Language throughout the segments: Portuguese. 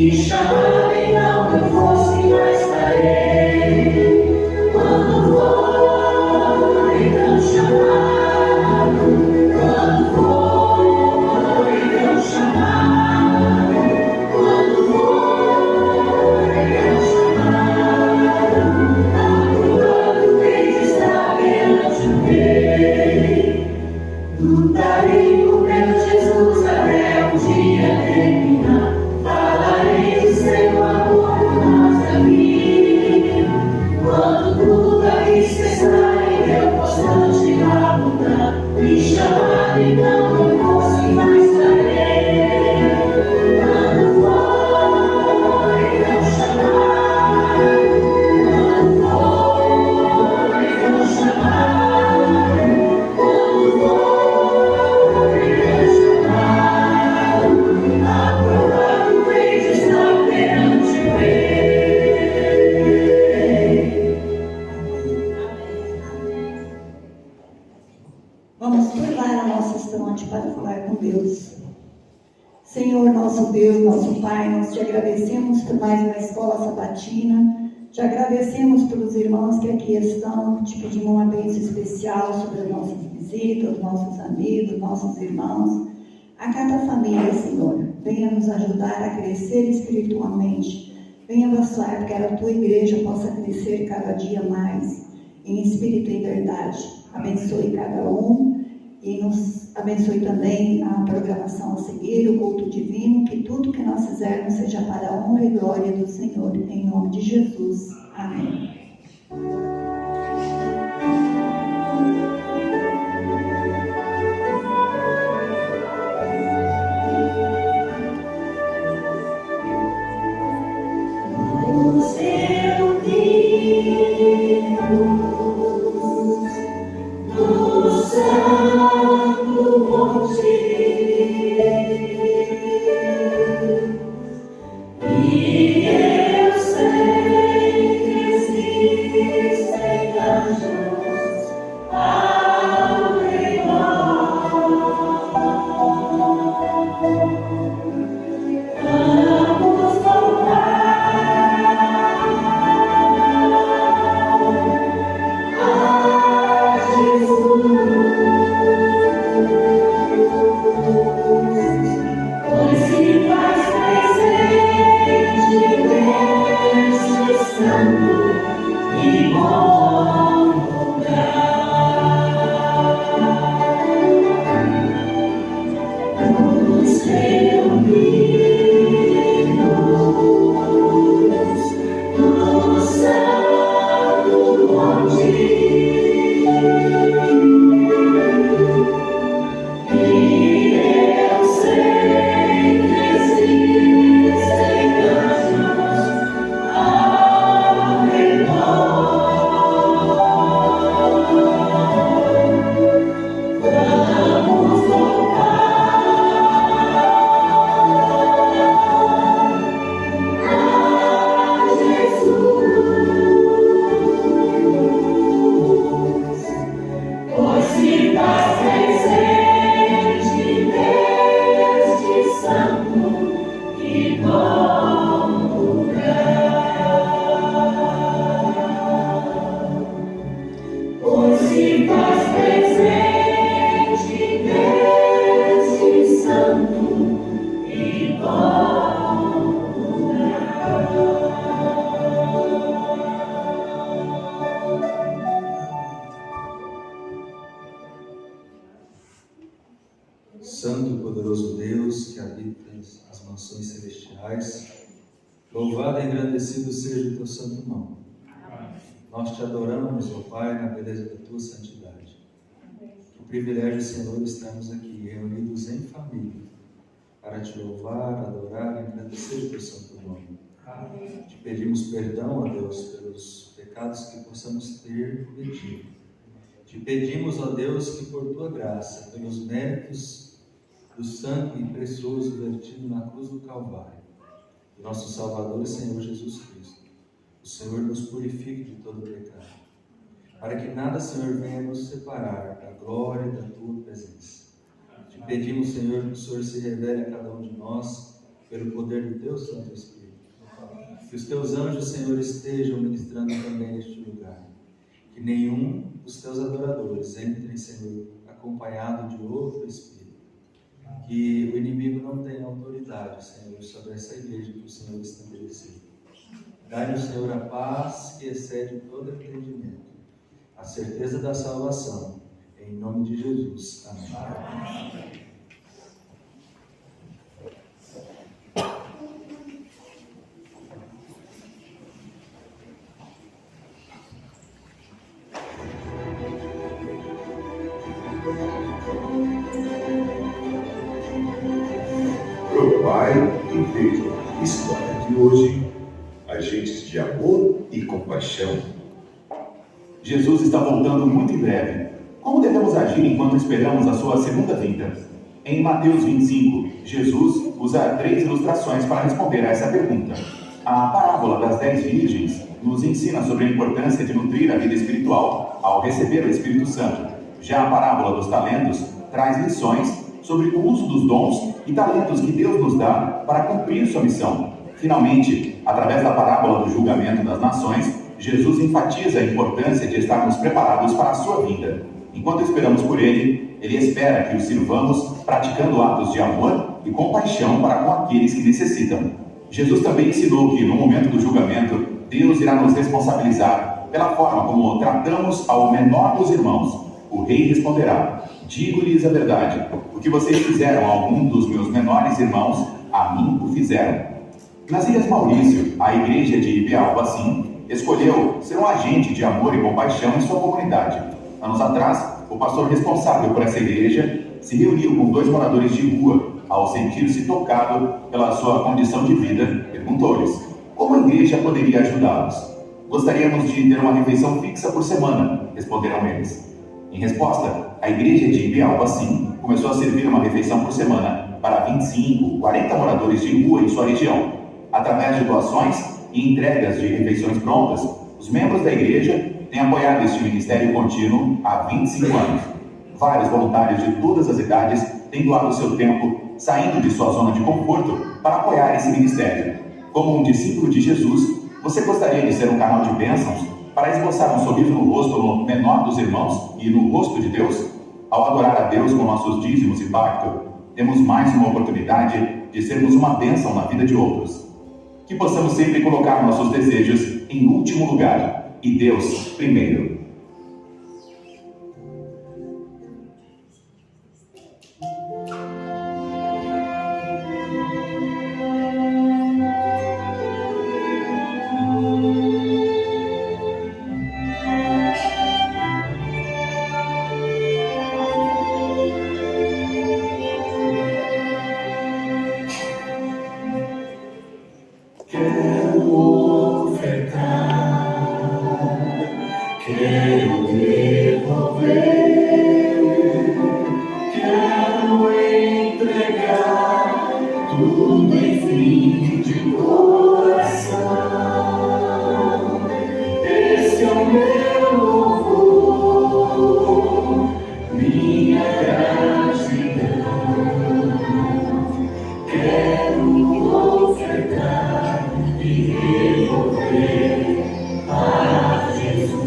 Me chamarem, não eu fosse, mas estarei. Quando for, então chamado. Quando for, então chamado. Quando for, então chamado. Aprovado, vez está perante o Rei. Lutarei por meu Jesus até o dia terminar. Falarei do seu amor por nossa vida. Quando tudo aqui cessar e eu constante abundar, me chamarem, não eu posso e mais estarei. Quando for, então chamar. Quando for, então chamar. Quando for, então chamar. Aprovado, vez está perante o Rei. Vamos curvar a nossa fronte para falar com Deus. Senhor, nosso Deus, nosso Pai, nós te agradecemos por mais uma escola sabatina, te agradecemos pelos irmãos que aqui estão, te pedimos uma bênção especial sobre as nossas visitas, os nossos amigos, nossos irmãos, a cada família, Senhor. Venha nos ajudar a crescer espiritualmente, venha abençoar para que a tua igreja possa crescer cada dia mais, em espírito e verdade. Abençoe cada um e nos abençoe também a programação a seguir, o culto divino, que tudo que nós fizermos seja para a honra e glória do Senhor, em nome de Jesus. Amém. Vamos reunidos no santo monte, e eu sei que existem anjos ao redor. Vamos louvar a Jesus, pois se faz presente neste santo e bom lugar. Vamos reunidos no santo monte, e eu sei que existem anjos ao redor. Vamos louvar a Jesus, pois se faz presente neste santo e bom lugar. Pois se faz presente neste santo e bom lugar. Santo e poderoso Deus, que habita as mansões celestiais, louvado e engrandecido seja o teu santo nome. Nós te adoramos, ó Pai, na beleza da tua santidade. Que privilégio, Senhor, estamos aqui reunidos em família para te louvar, adorar e engrandecer o teu santo nome. Te pedimos perdão, ó Deus, pelos pecados que possamos ter cometido. Te pedimos, ó Deus, que por tua graça, pelos méritos do sangue precioso vertido na cruz do Calvário, do nosso Salvador e Senhor Jesus Cristo, o Senhor nos purifique de todo pecado, para que nada, Senhor, venha nos separar da glória e da tua presença. Te pedimos, Senhor, que o Senhor se revele a cada um de nós pelo poder do teu Santo Espírito. Que os teus anjos, Senhor, estejam ministrando também neste lugar. Que nenhum dos teus adoradores entre, Senhor, acompanhado de outro Espírito. Que o inimigo não tenha autoridade, Senhor, sobre essa igreja que o Senhor estabeleceu. Dai-nos, Senhor, a paz que excede todo entendimento, a certeza da salvação. Em nome de Jesus. Amém. Pro Pai e Filho, história de hoje, agentes de amor e compaixão. Jesus está voltando muito em breve. Como devemos agir enquanto esperamos a sua segunda vinda? Em Mateus 25, Jesus usa 3 ilustrações para responder a essa pergunta. A parábola das 10 virgens nos ensina sobre a importância de nutrir a vida espiritual ao receber o Espírito Santo. Já a parábola dos talentos traz lições sobre o uso dos dons e talentos que Deus nos dá para cumprir sua missão. Finalmente, através da parábola do julgamento das nações, Jesus enfatiza a importância de estarmos preparados para a sua vinda. Enquanto esperamos por Ele, Ele espera que o sirvamos praticando atos de amor e compaixão para com aqueles que necessitam. Jesus também ensinou que, no momento do julgamento, Deus irá nos responsabilizar pela forma como tratamos ao menor dos irmãos. O rei responderá: digo-lhes a verdade, o que vocês fizeram a algum dos meus menores irmãos, a mim o fizeram. Nas Ilhas Maurício, a igreja de Ibialbacim escolheu ser um agente de amor e compaixão em sua comunidade. Anos atrás, o pastor responsável por essa igreja se reuniu com 2 moradores de rua. Ao sentir-se tocado pela sua condição de vida, perguntou-lhes: como a igreja poderia ajudá-los? Gostaríamos de ter uma refeição fixa por semana, responderam eles. Em resposta, a igreja de Ibialbacim começou a servir uma refeição por semana para 25, 40 moradores de rua em sua região. Através de doações e entregas de refeições prontas, os membros da igreja têm apoiado este ministério contínuo há 25 anos. Vários voluntários de todas as idades têm doado seu tempo, saindo de sua zona de conforto para apoiar esse ministério. Como um discípulo de Jesus, você gostaria de ser um canal de bênçãos para esboçar um sorriso no rosto no menor dos irmãos e no rosto de Deus? Ao adorar a Deus com nossos dízimos e pacto, temos mais uma oportunidade de sermos uma bênção na vida de outros. Que possamos sempre colocar nossos desejos em último lugar e Deus primeiro. Quero devolver, quero entregar tudo enfim de coração. Esse é o meu louvor, minha gratidão. Quero ofertar e devolver a Jesus.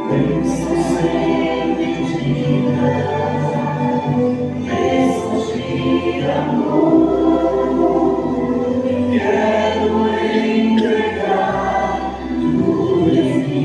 Bênçãos sem medida, bênçãos de amor. Quero entregar tudo em mim.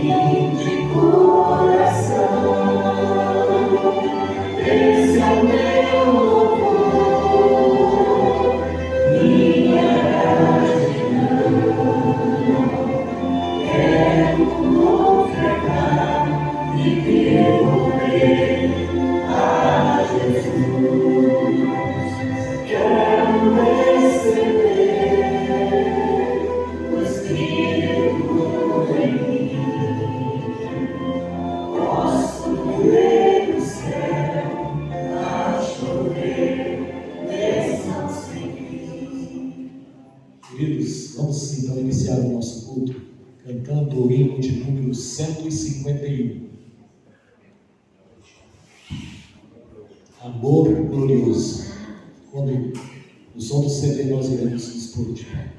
queridos, vamos então iniciar o nosso culto cantando o hino de número 151. Amor glorioso. Quando o som do CD nós iremos nos pôr de pé.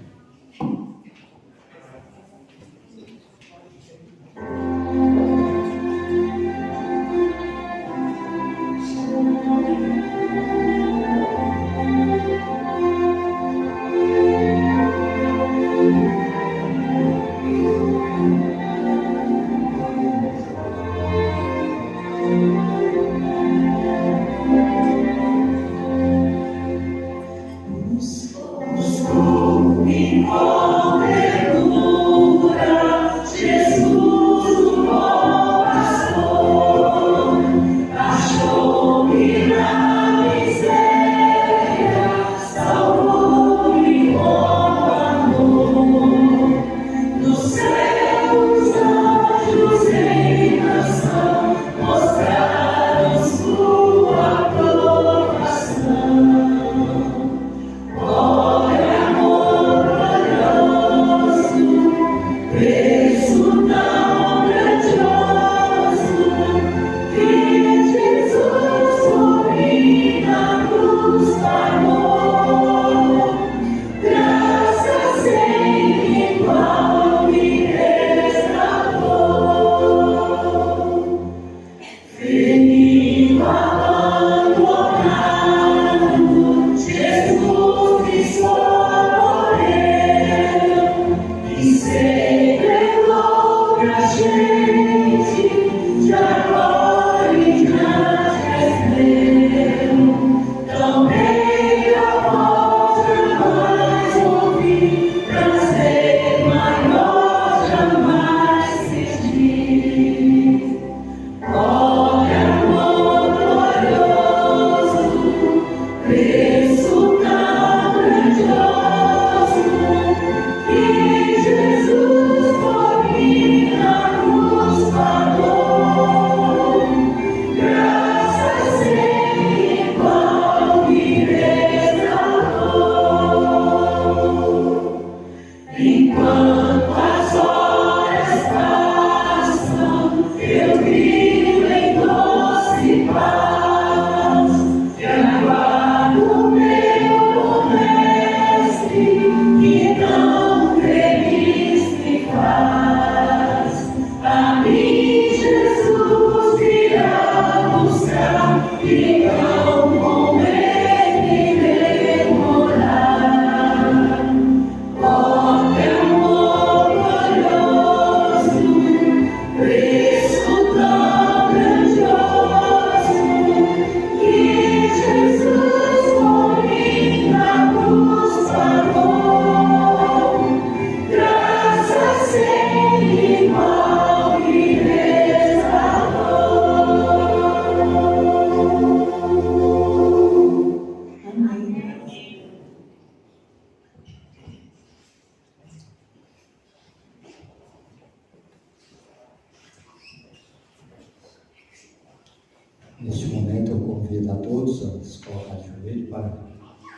Neste momento eu convido a todos a se colocar de joelho para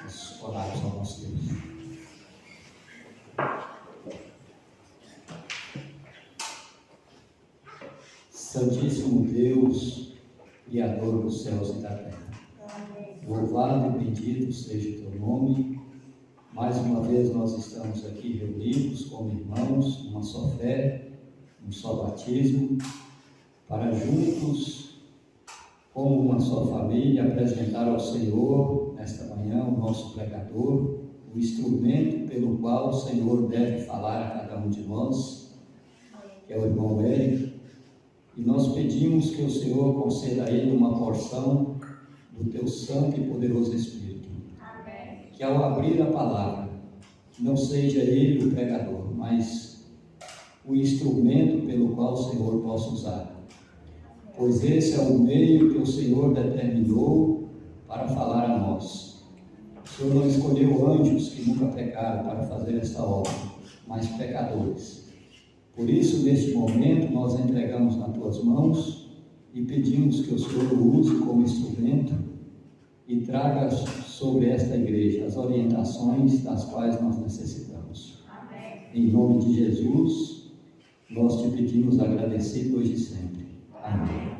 nós orarmos ao nosso Deus. Santíssimo Deus, Criador dos céus e da terra, louvado e bendito seja o teu nome. Mais uma vez nós estamos aqui reunidos como irmãos, uma só fé, um só batismo, para juntos, como uma só família, apresentar ao Senhor, nesta manhã, o nosso pregador, o instrumento pelo qual o Senhor deve falar a cada um de nós, que é o irmão Érico, e nós pedimos que o Senhor conceda a ele uma porção do teu santo e poderoso Espírito. Amém. Que ao abrir a palavra, não seja ele o pregador, mas o instrumento pelo qual o Senhor possa usar. Pois esse é o meio que o Senhor determinou para falar a nós. O Senhor não escolheu anjos que nunca pecaram para fazer esta obra, mas pecadores. Por isso, neste momento, nós entregamos nas tuas mãos e pedimos que o Senhor o use como instrumento e traga sobre esta igreja as orientações das quais nós necessitamos. Em nome de Jesus, nós te pedimos agradecido hoje e sempre. Amém.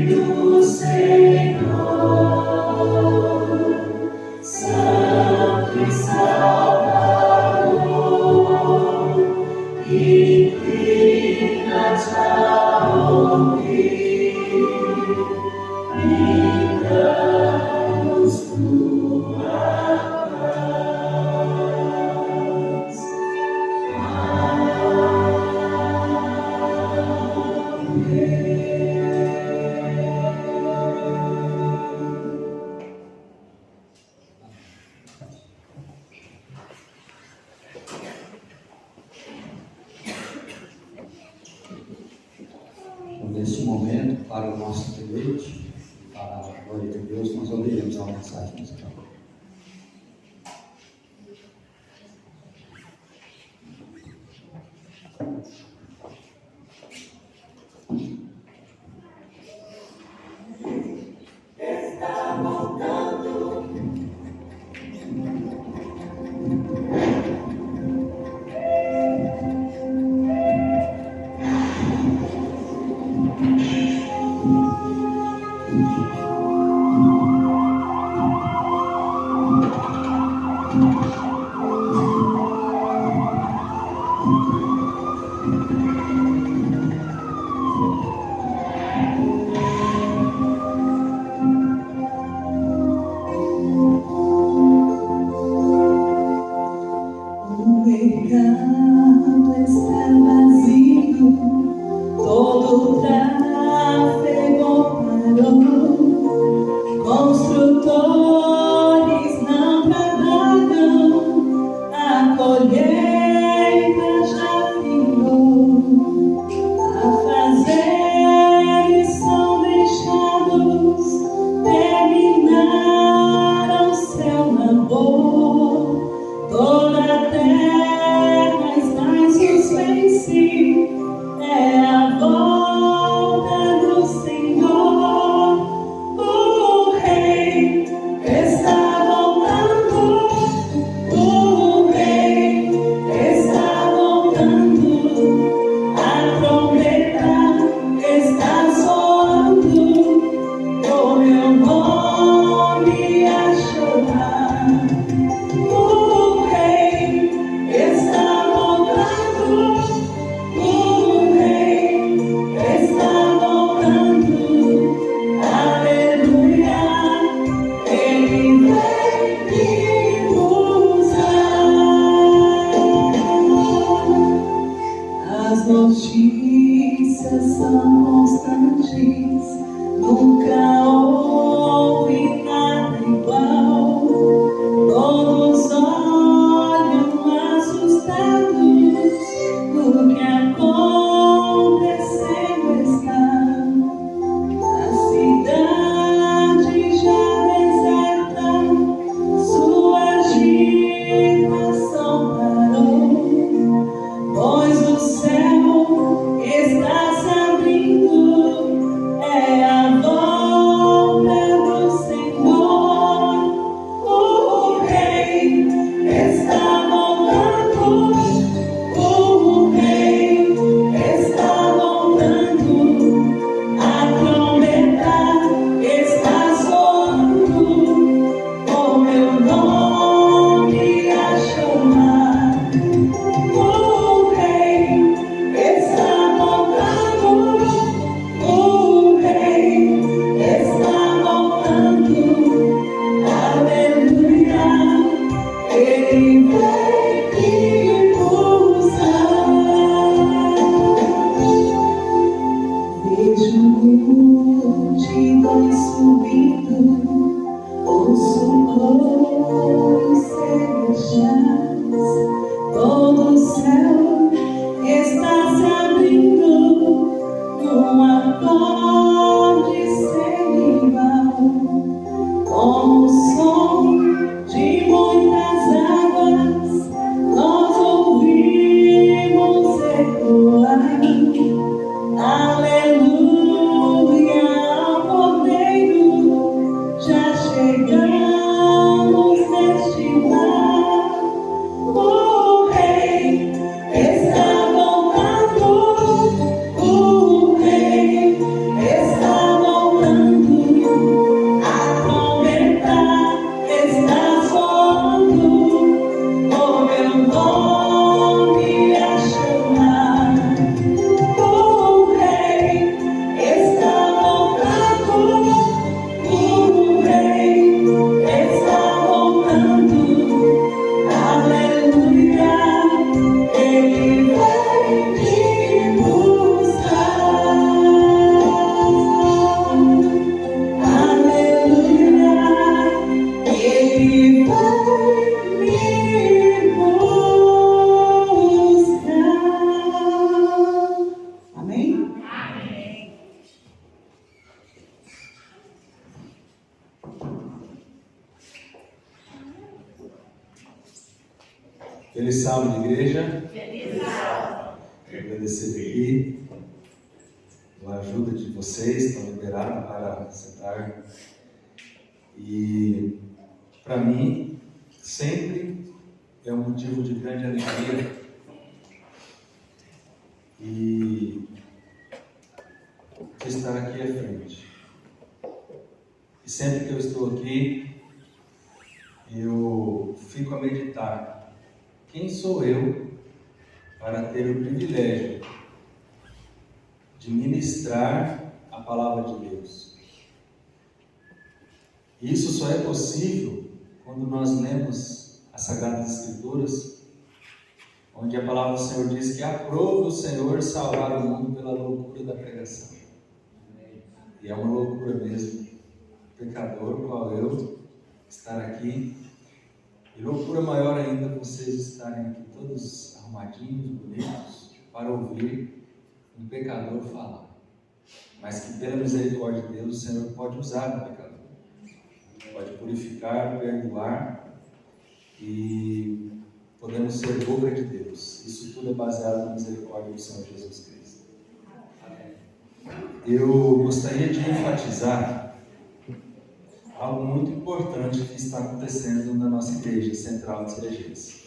Do Senhor, Santo e Salvador, inclina-te a ouvir e dá-nos tua paz. Neste momento, para o nosso deleite, para a glória de Deus, nós ouviremos a mensagem musical. Está voltando. O mercado está vazio, todo o tráfego parou, construtores não trabalham, a colheita já virou, afazeres são deixados, terminaram seu labor. Toda a terra está em suspense, é a volta do Senhor. O Rei está voltando, o Rei está voltando, a trombeta está soando, o meu nome a chorar. O Rei está voltando, o Rei está voltando, aleluia, Ele vem me usar. As notícias são constantes, nunca houve nada igual. Todos olham assustados do que acontecendo está. A cidade já deserta, sua agitação parou, pois o céu está se abrindo, é a volta Feliz sábado, igreja. Feliz sábado. Quero agradecer aqui a ajuda de vocês, estão liberados para sentar. E para mim, sempre é um motivo de grande alegria. E de estar aqui à frente. E sempre que eu estou aqui, eu fico a meditar. Quem sou eu para ter o privilégio de ministrar a palavra de Deus? Isso só é possível quando nós lemos as Sagradas Escrituras, onde a palavra do Senhor diz que aprova o Senhor salvar o mundo pela loucura da pregação. E é uma loucura mesmo, pecador, qual eu, estar aqui. E loucura maior ainda vocês estarem aqui todos arrumadinhos, bonitos, para ouvir um pecador falar. Mas que pela misericórdia de Deus, o Senhor pode usar o pecador. Pode purificar, perdoar e podemos ser boca de Deus. Isso tudo é baseado na misericórdia do Senhor Jesus Cristo. Eu gostaria de enfatizar algo muito importante que está acontecendo na nossa igreja central de Cerejeiras.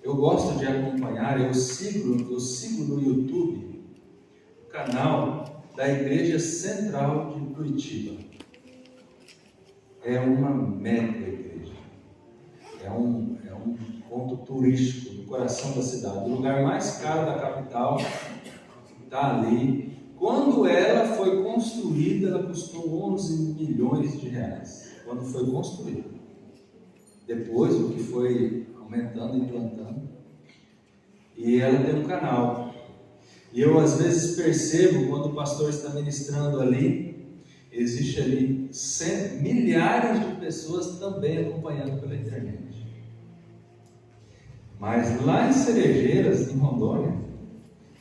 Eu gosto de acompanhar, eu sigo no YouTube o canal da Igreja Central de Curitiba. É uma mega igreja, é um ponto turístico no coração da cidade. O lugar mais caro da capital está ali. Quando ela foi construída, ela custou 11 milhões de reais. Quando foi construída. Depois, o que foi aumentando e implantando. E ela tem um canal. E eu, às vezes, percebo, quando o pastor está ministrando ali, existe ali milhares de pessoas também acompanhando pela internet. Mas lá em Cerejeiras, em Rondônia,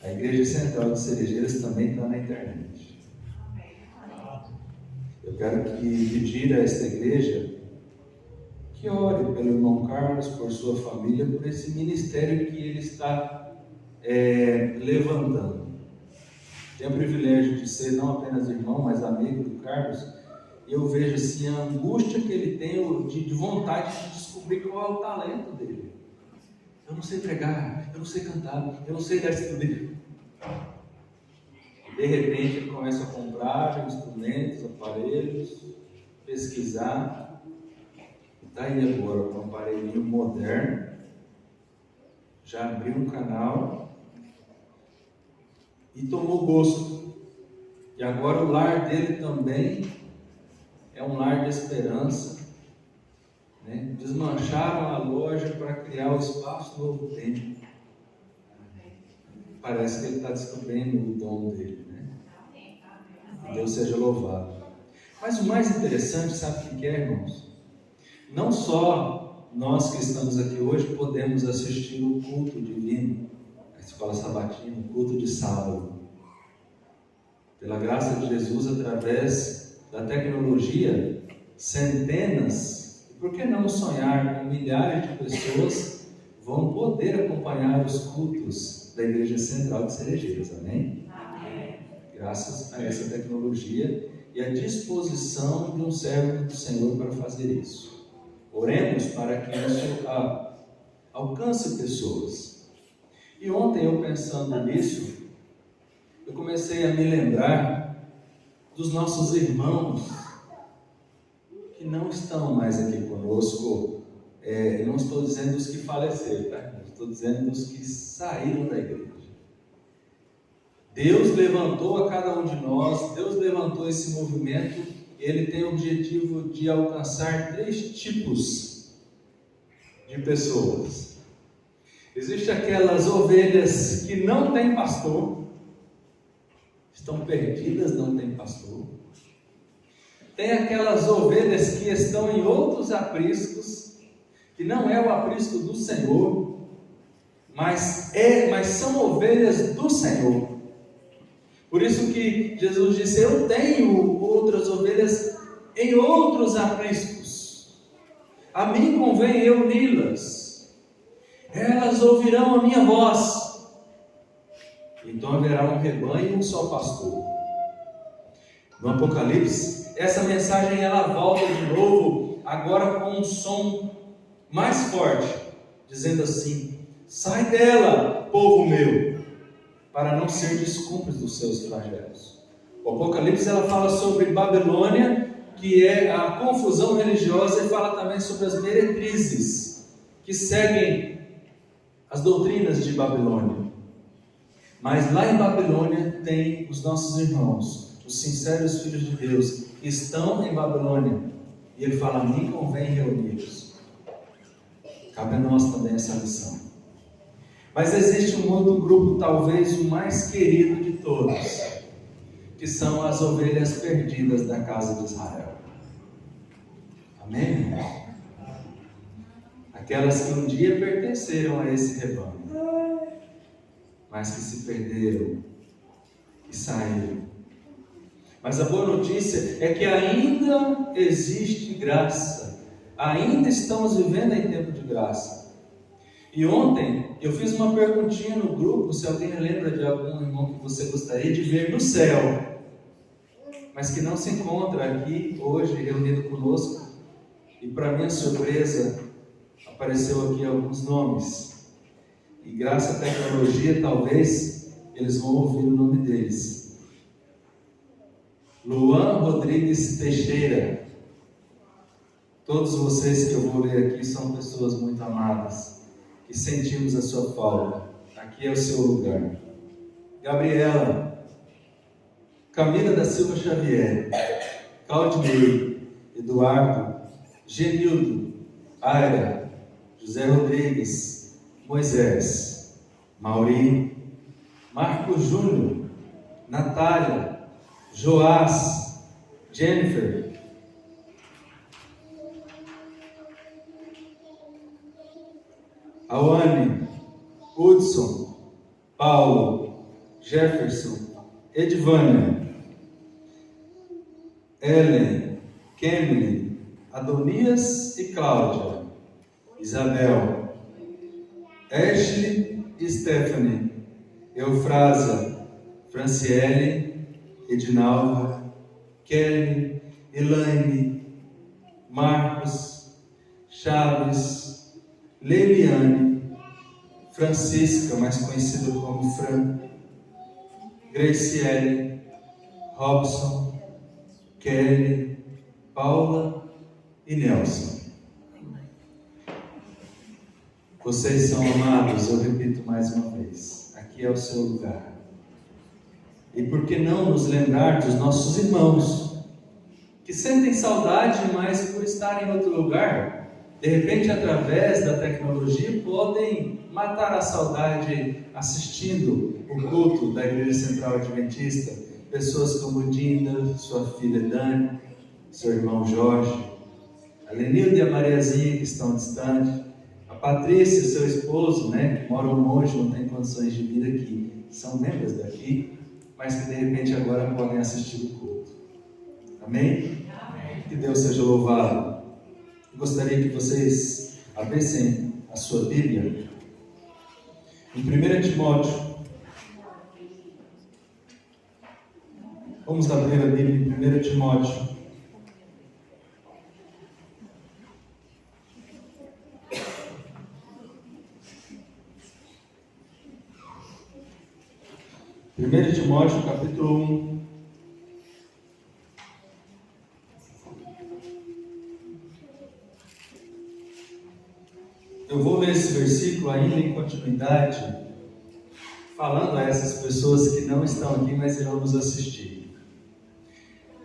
a Igreja Central de Cerejeiras também está na internet. Eu quero pedir a esta igreja que ore pelo irmão Carlos, por sua família, por esse ministério que ele está levantando. Tenho o privilégio de ser não apenas irmão, mas amigo do Carlos. E eu vejo assim, a angústia que ele tem de vontade de descobrir qual é o talento dele. Eu não sei pregar, eu não sei cantar, eu não sei dar estudo. De repente ele começa a comprar instrumentos, aparelhos, pesquisar. Está aí agora com um aparelhinho moderno. Já abriu um canal e tomou gosto. E agora o lar dele também é um lar de esperança. Né? Desmancharam a loja para criar o espaço do novo templo. Parece que ele está descobrindo o dom dele, né? Deus seja louvado. Mas o mais interessante, sabe o que é, irmãos? Não só nós que estamos aqui hoje podemos assistir o culto divino, a escola sabatina, o culto de sábado. Pela graça de Jesus, através da tecnologia, centenas, e por que não sonhar com milhares de pessoas vão poder acompanhar os cultos da Igreja Central de Cerejeiras, amém? Amém? Graças a essa tecnologia e a disposição de um servo do Senhor para fazer isso. Oremos para que isso alcance pessoas. E ontem, eu pensando nisso, eu comecei a me lembrar dos nossos irmãos que não estão mais aqui conosco. Eu não estou dizendo dos que faleceram, tá? Estou dizendo dos que saíram da igreja. Deus levantou a cada um de nós, Deus levantou esse movimento, e Ele tem o objetivo de alcançar 3 tipos de pessoas. Existem aquelas ovelhas que não têm pastor, estão perdidas, não têm pastor. Tem aquelas ovelhas que estão em outros apriscos, que não é o aprisco do Senhor, mas são ovelhas do Senhor. Por isso que Jesus disse: eu tenho outras ovelhas em outros apriscos. A mim convém eu uni-las. Elas ouvirão a minha voz. Então haverá um rebanho e um só pastor. No Apocalipse, essa mensagem ela volta de novo, agora com um som mais forte, dizendo assim: sai dela, povo meu, para não seres cúmplices dos seus flagelos. O Apocalipse ela fala sobre Babilônia, que é a confusão religiosa, e fala também sobre as meretrizes que seguem as doutrinas de Babilônia. Mas lá em Babilônia tem os nossos irmãos, os sinceros filhos de Deus, que estão em Babilônia. E ele fala: a mim convém reuni-los. Cabe a nós também essa lição. Mas existe um outro grupo, talvez o mais querido de todos, que são as ovelhas perdidas da casa de Israel. Amém? Aquelas que um dia pertenceram a esse rebanho, mas que se perderam e saíram. Mas a boa notícia é que ainda existe graça. Ainda estamos vivendo em tempo de graça. E ontem eu fiz uma perguntinha no grupo, se alguém lembra de algum irmão que você gostaria de ver no céu, mas que não se encontra aqui hoje reunido conosco. E para minha surpresa, apareceu aqui alguns nomes. E graças à tecnologia, talvez eles vão ouvir o nome deles. Luan Rodrigues Teixeira. Todos vocês que eu vou ler aqui são pessoas muito amadas, que sentimos a sua falta. Aqui é o seu lugar. Gabriela, Camila da Silva Xavier, Claudinei, Eduardo, Genildo, Aira, José Rodrigues, Moisés, Mauri, Marcos Júnior, Natália, Joás, Jennifer, Awane, Hudson, Paulo, Jefferson, Edvânia, Ellen, Kemily, Adonias e Cláudia, Isabel, Ashley e Stephanie, Eufrásia, Franciele, Edinalva, Kelly, Elaine, Marcos, Chaves, Leiliane, Francisca, mais conhecida como Fran, Graciele, Robson, Kelly, Paula e Nelson. Vocês são amados, eu repito mais uma vez, aqui é o seu lugar. E por que não nos lembrar dos nossos irmãos, que sentem saudade, mas por estar em outro lugar, de repente através da tecnologia, podem matar a saudade assistindo o culto da Igreja Central Adventista. Pessoas como Dinda, sua filha Dani, seu irmão Jorge, a Lenilda e a Mariazinha, que estão distantes, a Patrícia, seu esposo, que moram longe, não tem condições de vir aqui, são membros daqui, mas que de repente agora podem assistir o culto. Amém? Amém. Que Deus seja louvado. Eu gostaria que vocês abrissem a sua Bíblia em 1 Timóteo. Vamos abrir a Bíblia em 1 Timóteo. Primeiro Timóteo, capítulo 1. Eu vou ler esse versículo ainda em continuidade, falando a essas pessoas que não estão aqui, mas irão nos assistir.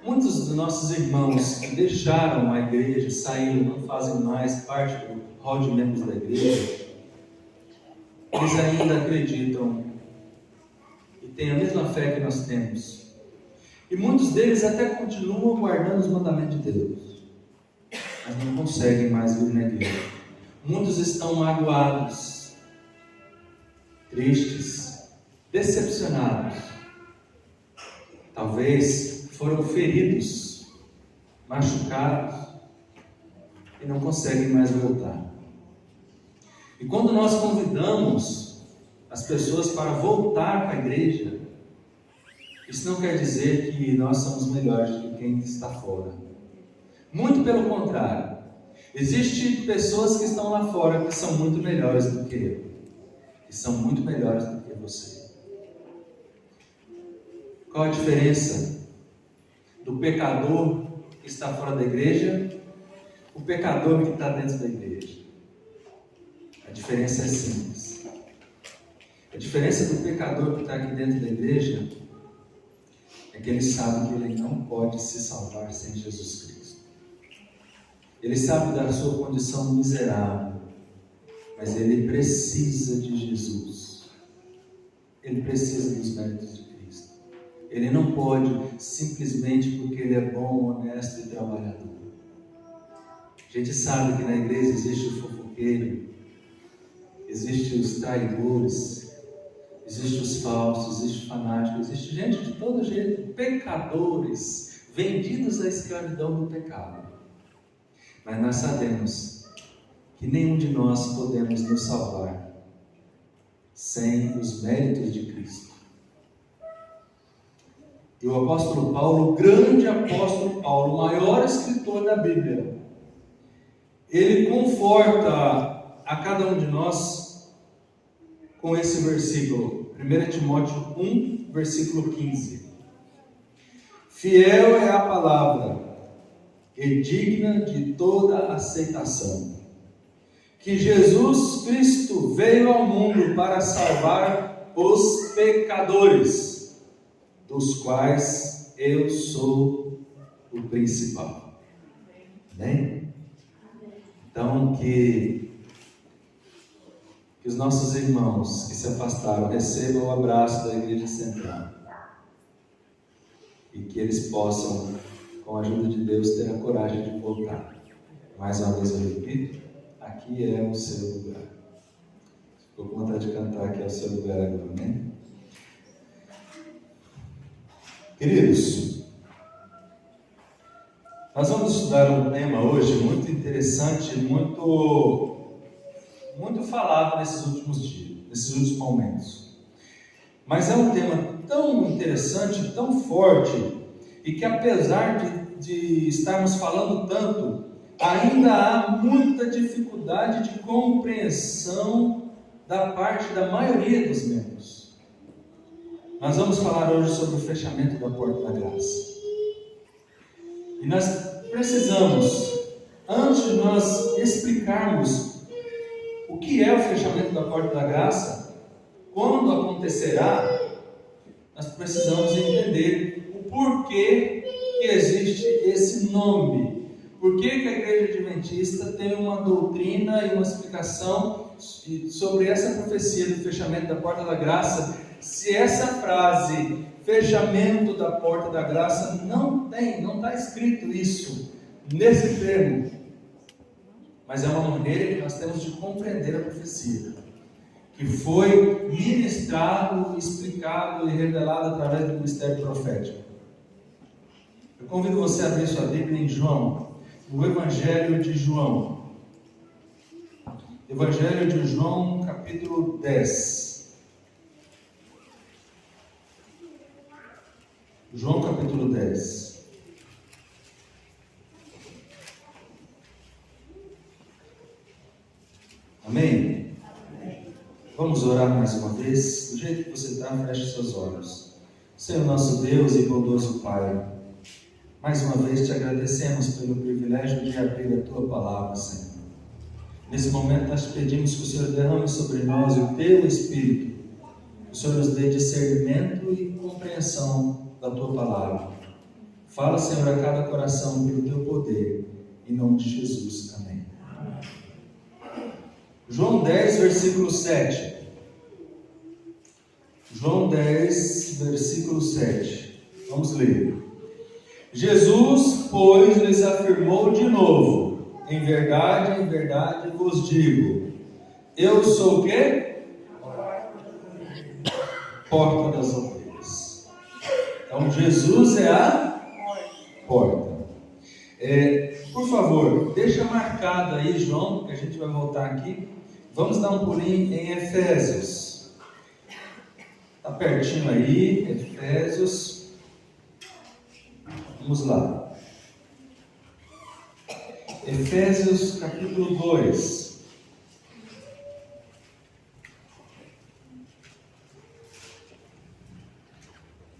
Muitos dos nossos irmãos que deixaram a igreja, saíram, não fazem mais parte do hall de membros da igreja, eles ainda acreditam e têm a mesma fé que nós temos. E muitos deles até continuam guardando os mandamentos de Deus, mas não conseguem mais vir na igreja. Muitos estão magoados, tristes, decepcionados. Talvez foram feridos, machucados. e não conseguem mais voltar. E quando nós convidamos as pessoas para voltar para a igreja, isso não quer dizer que nós somos melhores do que quem está fora. Muito pelo contrário. Existem pessoas que estão lá fora que são muito melhores do que eu. Que são muito melhores do que você. Qual a diferença do pecador que está fora da igreja, o pecador que está dentro da igreja? A diferença é simples. A diferença do pecador que está aqui dentro da igreja é que ele sabe que ele não pode se salvar sem Jesus Cristo. Ele sabe da sua condição miserável, mas ele precisa de Jesus. Ele precisa dos méritos de Cristo. Ele não pode simplesmente porque ele é bom, honesto e trabalhador. A gente sabe que na igreja existe o fofoqueiro, existe os traidores, existe os falsos, existe os fanáticos, existe gente de todo jeito, pecadores, vendidos à escravidão do pecado. Mas nós sabemos que nenhum de nós podemos nos salvar sem os méritos de Cristo. E o apóstolo Paulo, o grande apóstolo Paulo, o maior escritor da Bíblia, ele conforta a cada um de nós com esse versículo, 1 Timóteo 1, versículo 15. Fiel é a palavra e digna de toda aceitação, que Jesus Cristo veio ao mundo para salvar os pecadores, dos quais eu sou o principal. Amém? Então, que os nossos irmãos que se afastaram recebam o abraço da Igreja Central e que eles possam, com a ajuda de Deus, ter a coragem de voltar. Mais uma vez eu repito, aqui é o seu lugar. Ficou com vontade de cantar, aqui é o seu lugar agora, né? Queridos, nós vamos estudar um tema hoje muito interessante, muito falado nesses últimos dias, nesses últimos momentos. Mas é um tema tão interessante, tão forte, e que apesar de estarmos falando tanto, ainda há muita dificuldade de compreensão da parte da maioria dos membros. Nós vamos falar hoje sobre o fechamento da porta da graça. E nós precisamos, antes de nós explicarmos o que é o fechamento da porta da graça, quando acontecerá, nós precisamos entender o porquê que existe esse nome. Por que a Igreja Adventista tem uma doutrina e uma explicação sobre essa profecia do fechamento da porta da graça, se essa frase, fechamento da porta da graça, não está escrito isso nesse termo, mas é uma maneira que nós temos de compreender a profecia, que foi ministrado, explicado e revelado através do ministério profético. Eu convido você a abrir sua Bíblia em João, no Evangelho de João. Evangelho de João, capítulo 10. João, capítulo 10. Amém? Vamos orar mais uma vez. Do jeito que você está, feche seus olhos. Senhor nosso Deus e bondoso Pai, mais uma vez te agradecemos pelo privilégio de abrir a Tua Palavra, Senhor. Nesse momento nós pedimos que o Senhor derrame sobre nós o Teu Espírito, que o Senhor nos dê discernimento e compreensão da Tua Palavra. Fala, Senhor, a cada coração pelo Teu poder, em nome de Jesus. Amém. João 10, versículo 7. João 10, versículo 7. Vamos ler. Jesus, pois, lhes afirmou de novo: em verdade vos digo, eu sou o quê? Porta das ovelhas. Então, Jesus é a porta. Por favor, favor, deixa marcado aí, João, porque a gente vai voltar aqui. Vamos dar um pulinho em Efésios. Está pertinho aí, Efésios. Vamos lá. Efésios capítulo 2.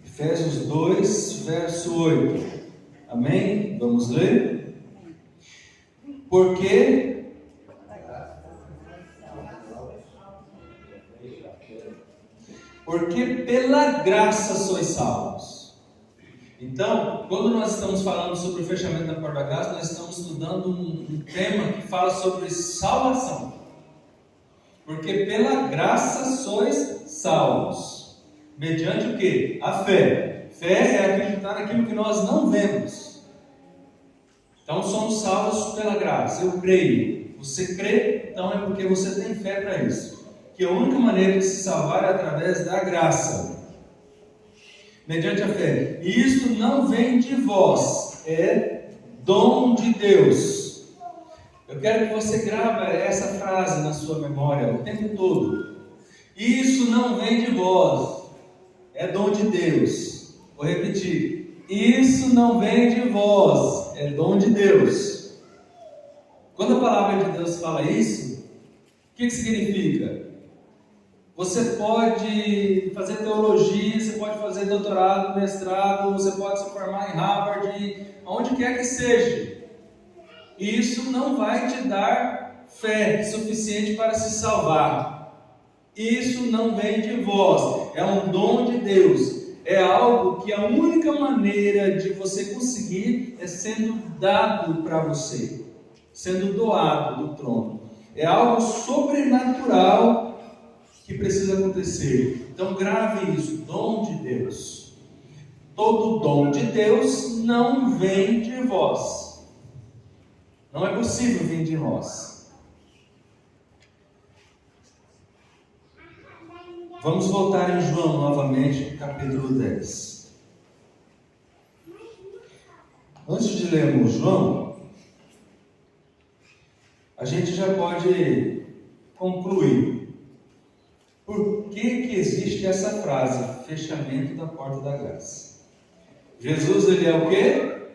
Efésios 2, verso 8. Amém? Vamos ler? Porque pela graça sois salvos. Então, quando nós estamos falando sobre o fechamento da porta da graça, nós estamos estudando um tema que fala sobre salvação. Porque pela graça sois salvos. Mediante o quê? A fé. Fé é acreditar naquilo que nós não vemos. Então somos salvos pela graça. Eu creio. Você crê, então é porque você tem fé para isso. Que a única maneira de se salvar é através da graça. Mediante a fé. E isto não vem de vós, é dom de Deus. Eu quero que você grave essa frase na sua memória o tempo todo. Isso não vem de vós, é dom de Deus. Vou repetir. Isso não vem de vós, é dom de Deus. Quando a palavra de Deus fala isso, o que significa? Você pode fazer teologia, você pode fazer doutorado, mestrado, você pode se formar em Harvard, onde quer que seja. Isso não vai te dar fé suficiente para se salvar. Isso não vem de vós, é um dom de Deus. É algo que a única maneira de você conseguir é sendo dado para você, sendo doado do trono. É algo sobrenatural que precisa acontecer. Então grave isso, dom de Deus. Todo dom de Deus não vem de vós. Não é possível vir de nós. Vamos voltar em João novamente, capítulo 10. Antes de lermos João, a gente já pode concluir. Por que existe essa frase, fechamento da porta da graça? Jesus, ele é o quê?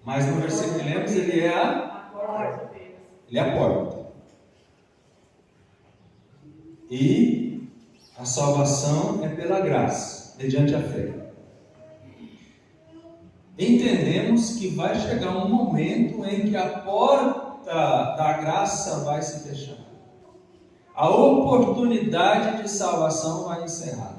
Mas no versículo que lemos, ele é a porta. E a salvação é pela graça, mediante a fé. Entendemos que vai chegar um momento em que a porta da graça vai se fechar. A oportunidade de salvação vai encerrar.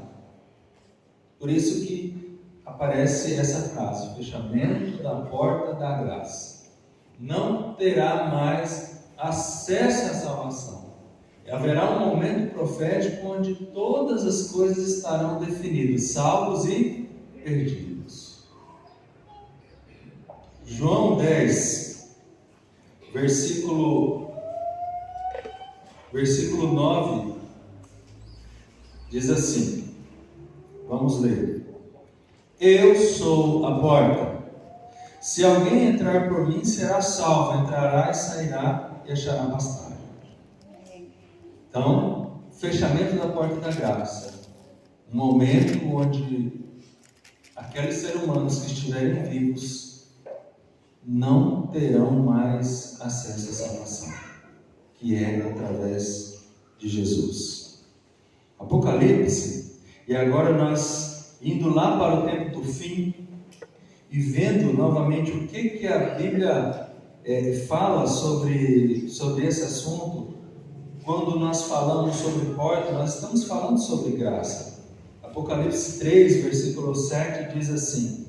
Por isso que aparece essa frase, fechamento da porta da graça. Não terá mais acesso à salvação. Haverá um momento profético onde todas as coisas estarão definidas, salvos e perdidos. João 10, versículo 9, diz assim, vamos ler. Eu sou a porta. Se alguém entrar por mim, será salvo, entrará e sairá e achará pastagem. Então, fechamento da porta da graça. Um momento onde aqueles seres humanos que estiverem vivos não terão mais acesso à salvação, que é através de Jesus. Apocalipse, e agora nós indo lá para o tempo do fim e vendo novamente o que a Bíblia fala sobre esse assunto. Quando nós falamos sobre porta, nós estamos falando sobre graça. Apocalipse 3, versículo 7 diz assim: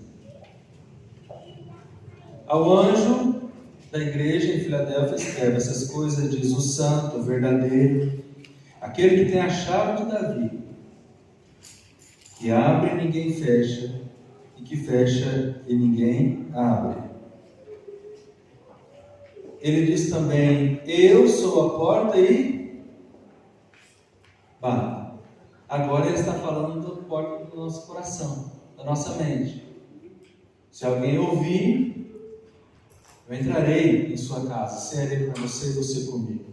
ao anjo da igreja em Filadélfia escreve essas coisas, diz o santo, o verdadeiro, aquele que tem a chave de Davi, que abre e ninguém fecha, e que fecha e ninguém abre. Ele diz também, eu sou a porta e bato. Agora ele está falando da porta do nosso coração, da nossa mente. Se alguém ouvir, eu entrarei em sua casa, cearei para você e você comigo.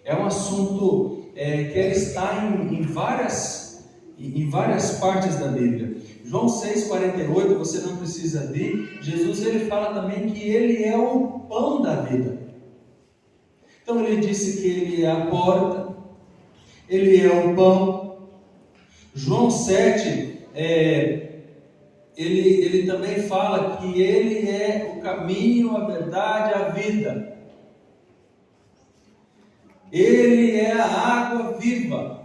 É um assunto que ele está em várias partes da Bíblia. João 6,48, você não precisa abrir. Jesus ele fala também que ele é o pão da vida. Então ele disse que ele é a porta, ele é o pão. João 7, ele também fala que ele é o caminho, a verdade, a vida. Ele é a água viva.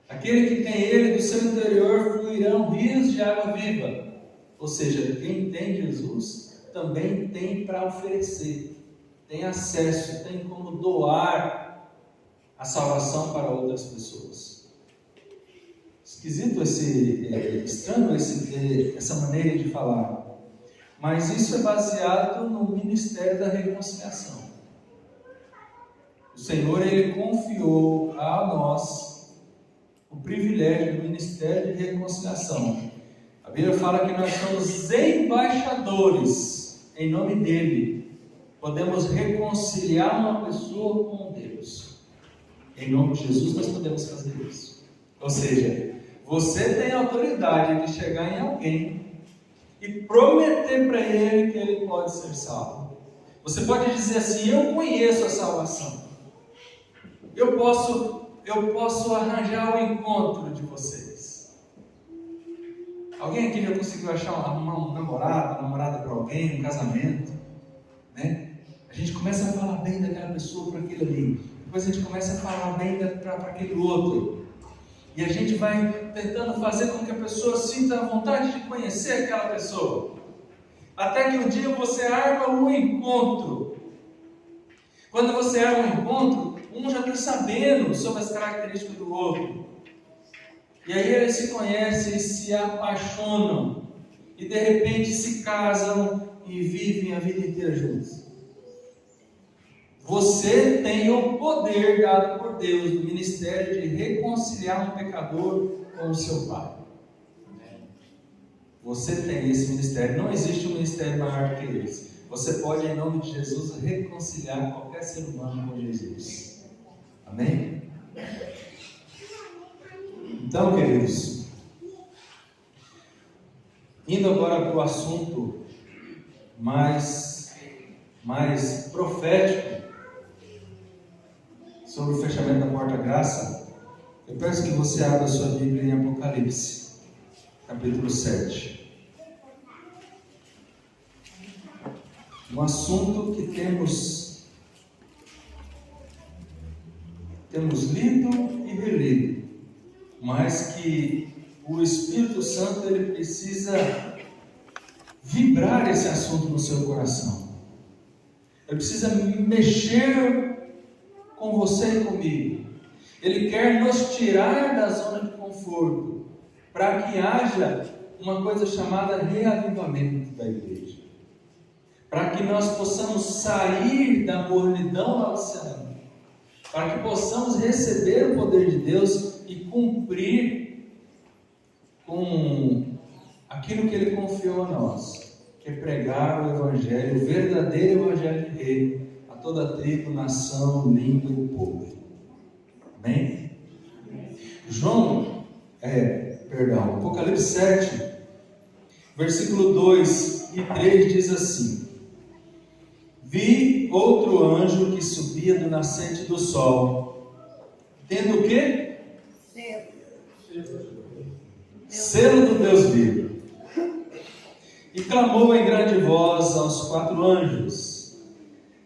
Aquele que tem ele, do seu interior fluirão rios de água viva. Ou seja, quem tem Jesus também tem para oferecer, tem acesso, tem como doar a salvação para outras pessoas. Esquisito estranho essa maneira de falar, mas isso é baseado no ministério da reconciliação. O Senhor ele confiou a nós o privilégio do ministério de reconciliação. A Bíblia fala que nós somos embaixadores em nome dele. Podemos reconciliar uma pessoa com Deus. Em nome de Jesus nós podemos fazer isso. Ou seja, você tem autoridade de chegar em alguém e prometer para ele que ele pode ser salvo. Você pode dizer assim: eu conheço a salvação. Eu posso arranjar o encontro de vocês. Alguém aqui já conseguiu achar um namorada para alguém, um casamento? Né? A gente começa a falar bem daquela pessoa para aquele ali. Depois a gente começa a falar bem para aquele outro. E a gente vai tentando fazer com que a pessoa sinta a vontade de conhecer aquela pessoa. Até que um dia você arma um encontro. Quando você arma um encontro, um já está sabendo sobre as características do outro. E aí eles se conhecem e se apaixonam. E de repente se casam e vivem a vida inteira juntos. Você tem o poder dado por Deus do ministério de reconciliar um pecador com o seu Pai. Você tem esse ministério. Não existe um ministério maior que esse. Você pode, em nome de Jesus, reconciliar qualquer ser humano com Jesus. Amém? Então, queridos, indo agora para o assunto mais profético sobre o fechamento da porta-graça, eu peço que você abra a sua Bíblia em Apocalipse, capítulo 7. Um assunto que temos lido e relido, mas que o Espírito Santo ele precisa vibrar esse assunto no seu coração. Ele precisa mexer com você e comigo. Ele quer nos tirar da zona de conforto, para que haja uma coisa chamada reavivamento da igreja. Para que nós possamos sair da mornidão laodiceana, para que possamos receber o poder de Deus e cumprir com aquilo que Ele confiou a nós, que é pregar o Evangelho, o verdadeiro Evangelho de Rei, a toda tribo, nação, língua e povo. Amém? Apocalipse 7, versículo 2 e 3 diz assim: Vi outro anjo que subia do nascente do sol, tendo o quê? Selo do Deus vivo. E clamou em grande voz aos 4 anjos,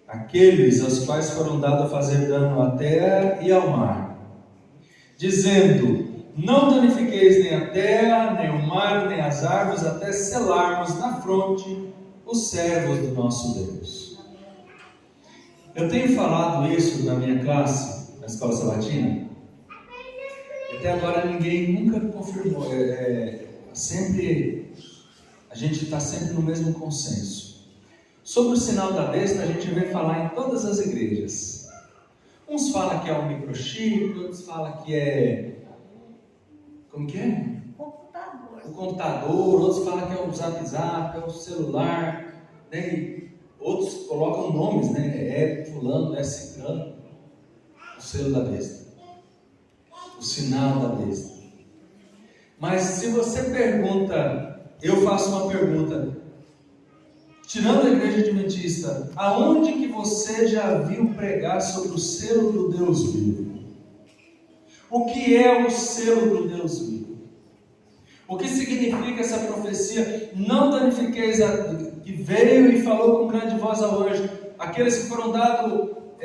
aqueles aos quais foram dados a fazer dano à terra e ao mar, dizendo: não danifiqueis nem a terra, nem o mar, nem as árvores, até selarmos na fronte os servos do nosso Deus. Eu tenho falado isso na minha classe, na escola sabatina. Até agora ninguém nunca confirmou. A gente está sempre no mesmo consenso. Sobre o sinal da besta, a gente vem falar em todas as igrejas. Uns falam que é um microchip, outros falam que é... Como que é? o computador, outros falam que é o zap, é o celular, né? E outros colocam nomes, né? É fulano, é ciclano, o selo da besta, o sinal da besta. Mas se você pergunta, eu faço uma pergunta, tirando a igreja adventista, aonde que você já viu pregar sobre o selo do Deus vivo? O que é o selo do Deus vivo? O que significa essa profecia? Não danifiqueis que veio e falou com grande voz ao anjo, aqueles que foram dados o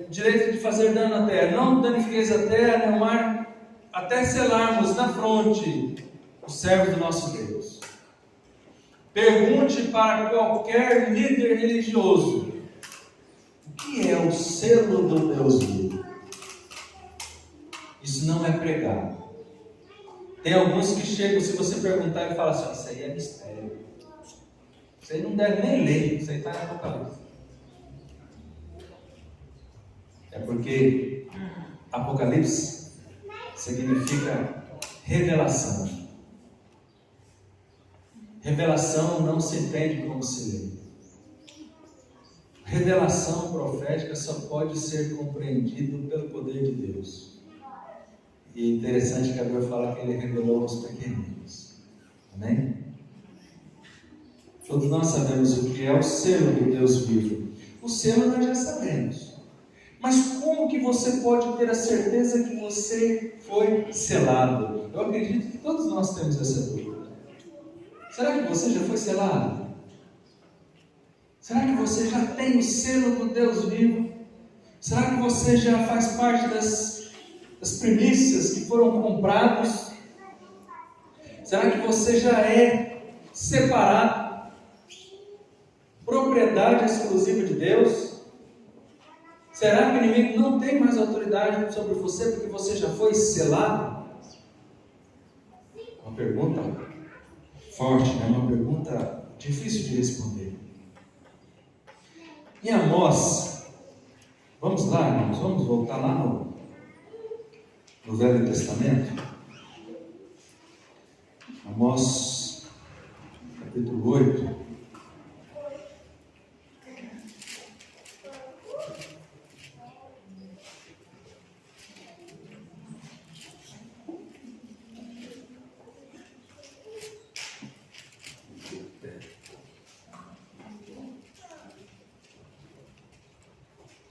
direito de fazer dano à terra. Não danifiqueis a terra, nem o mar, até selarmos na fronte o servo do nosso Deus. Pergunte para qualquer líder religioso, o que é o selo do Deus vivo? Isso não é pregado. Tem alguns que chegam, se você perguntar, e falam assim, isso aí é mistério. Isso aí não deve nem ler, isso aí está em Apocalipse. É porque Apocalipse significa revelação. Revelação não se entende como se lê. Revelação profética só pode ser compreendido pelo poder de Deus. E é interessante que a Bíblia fala que ele revelou aos pequeninos. Amém? Todos nós sabemos o que é o selo do Deus vivo. O selo nós já sabemos. Mas como que você pode ter a certeza que você foi selado? Eu acredito que todos nós temos essa dúvida. Será que você já foi selado? Será que você já tem o selo do Deus vivo? Será que você já faz parte das primícias que foram comprados? Será que você já é separado? Propriedade exclusiva de Deus? Será que o inimigo não tem mais autoridade sobre você porque você já foi selado? Uma pergunta forte, né? Uma pergunta difícil de responder. Em Amós, vamos lá, irmãos, vamos voltar lá no Velho Testamento. Amós, capítulo 8.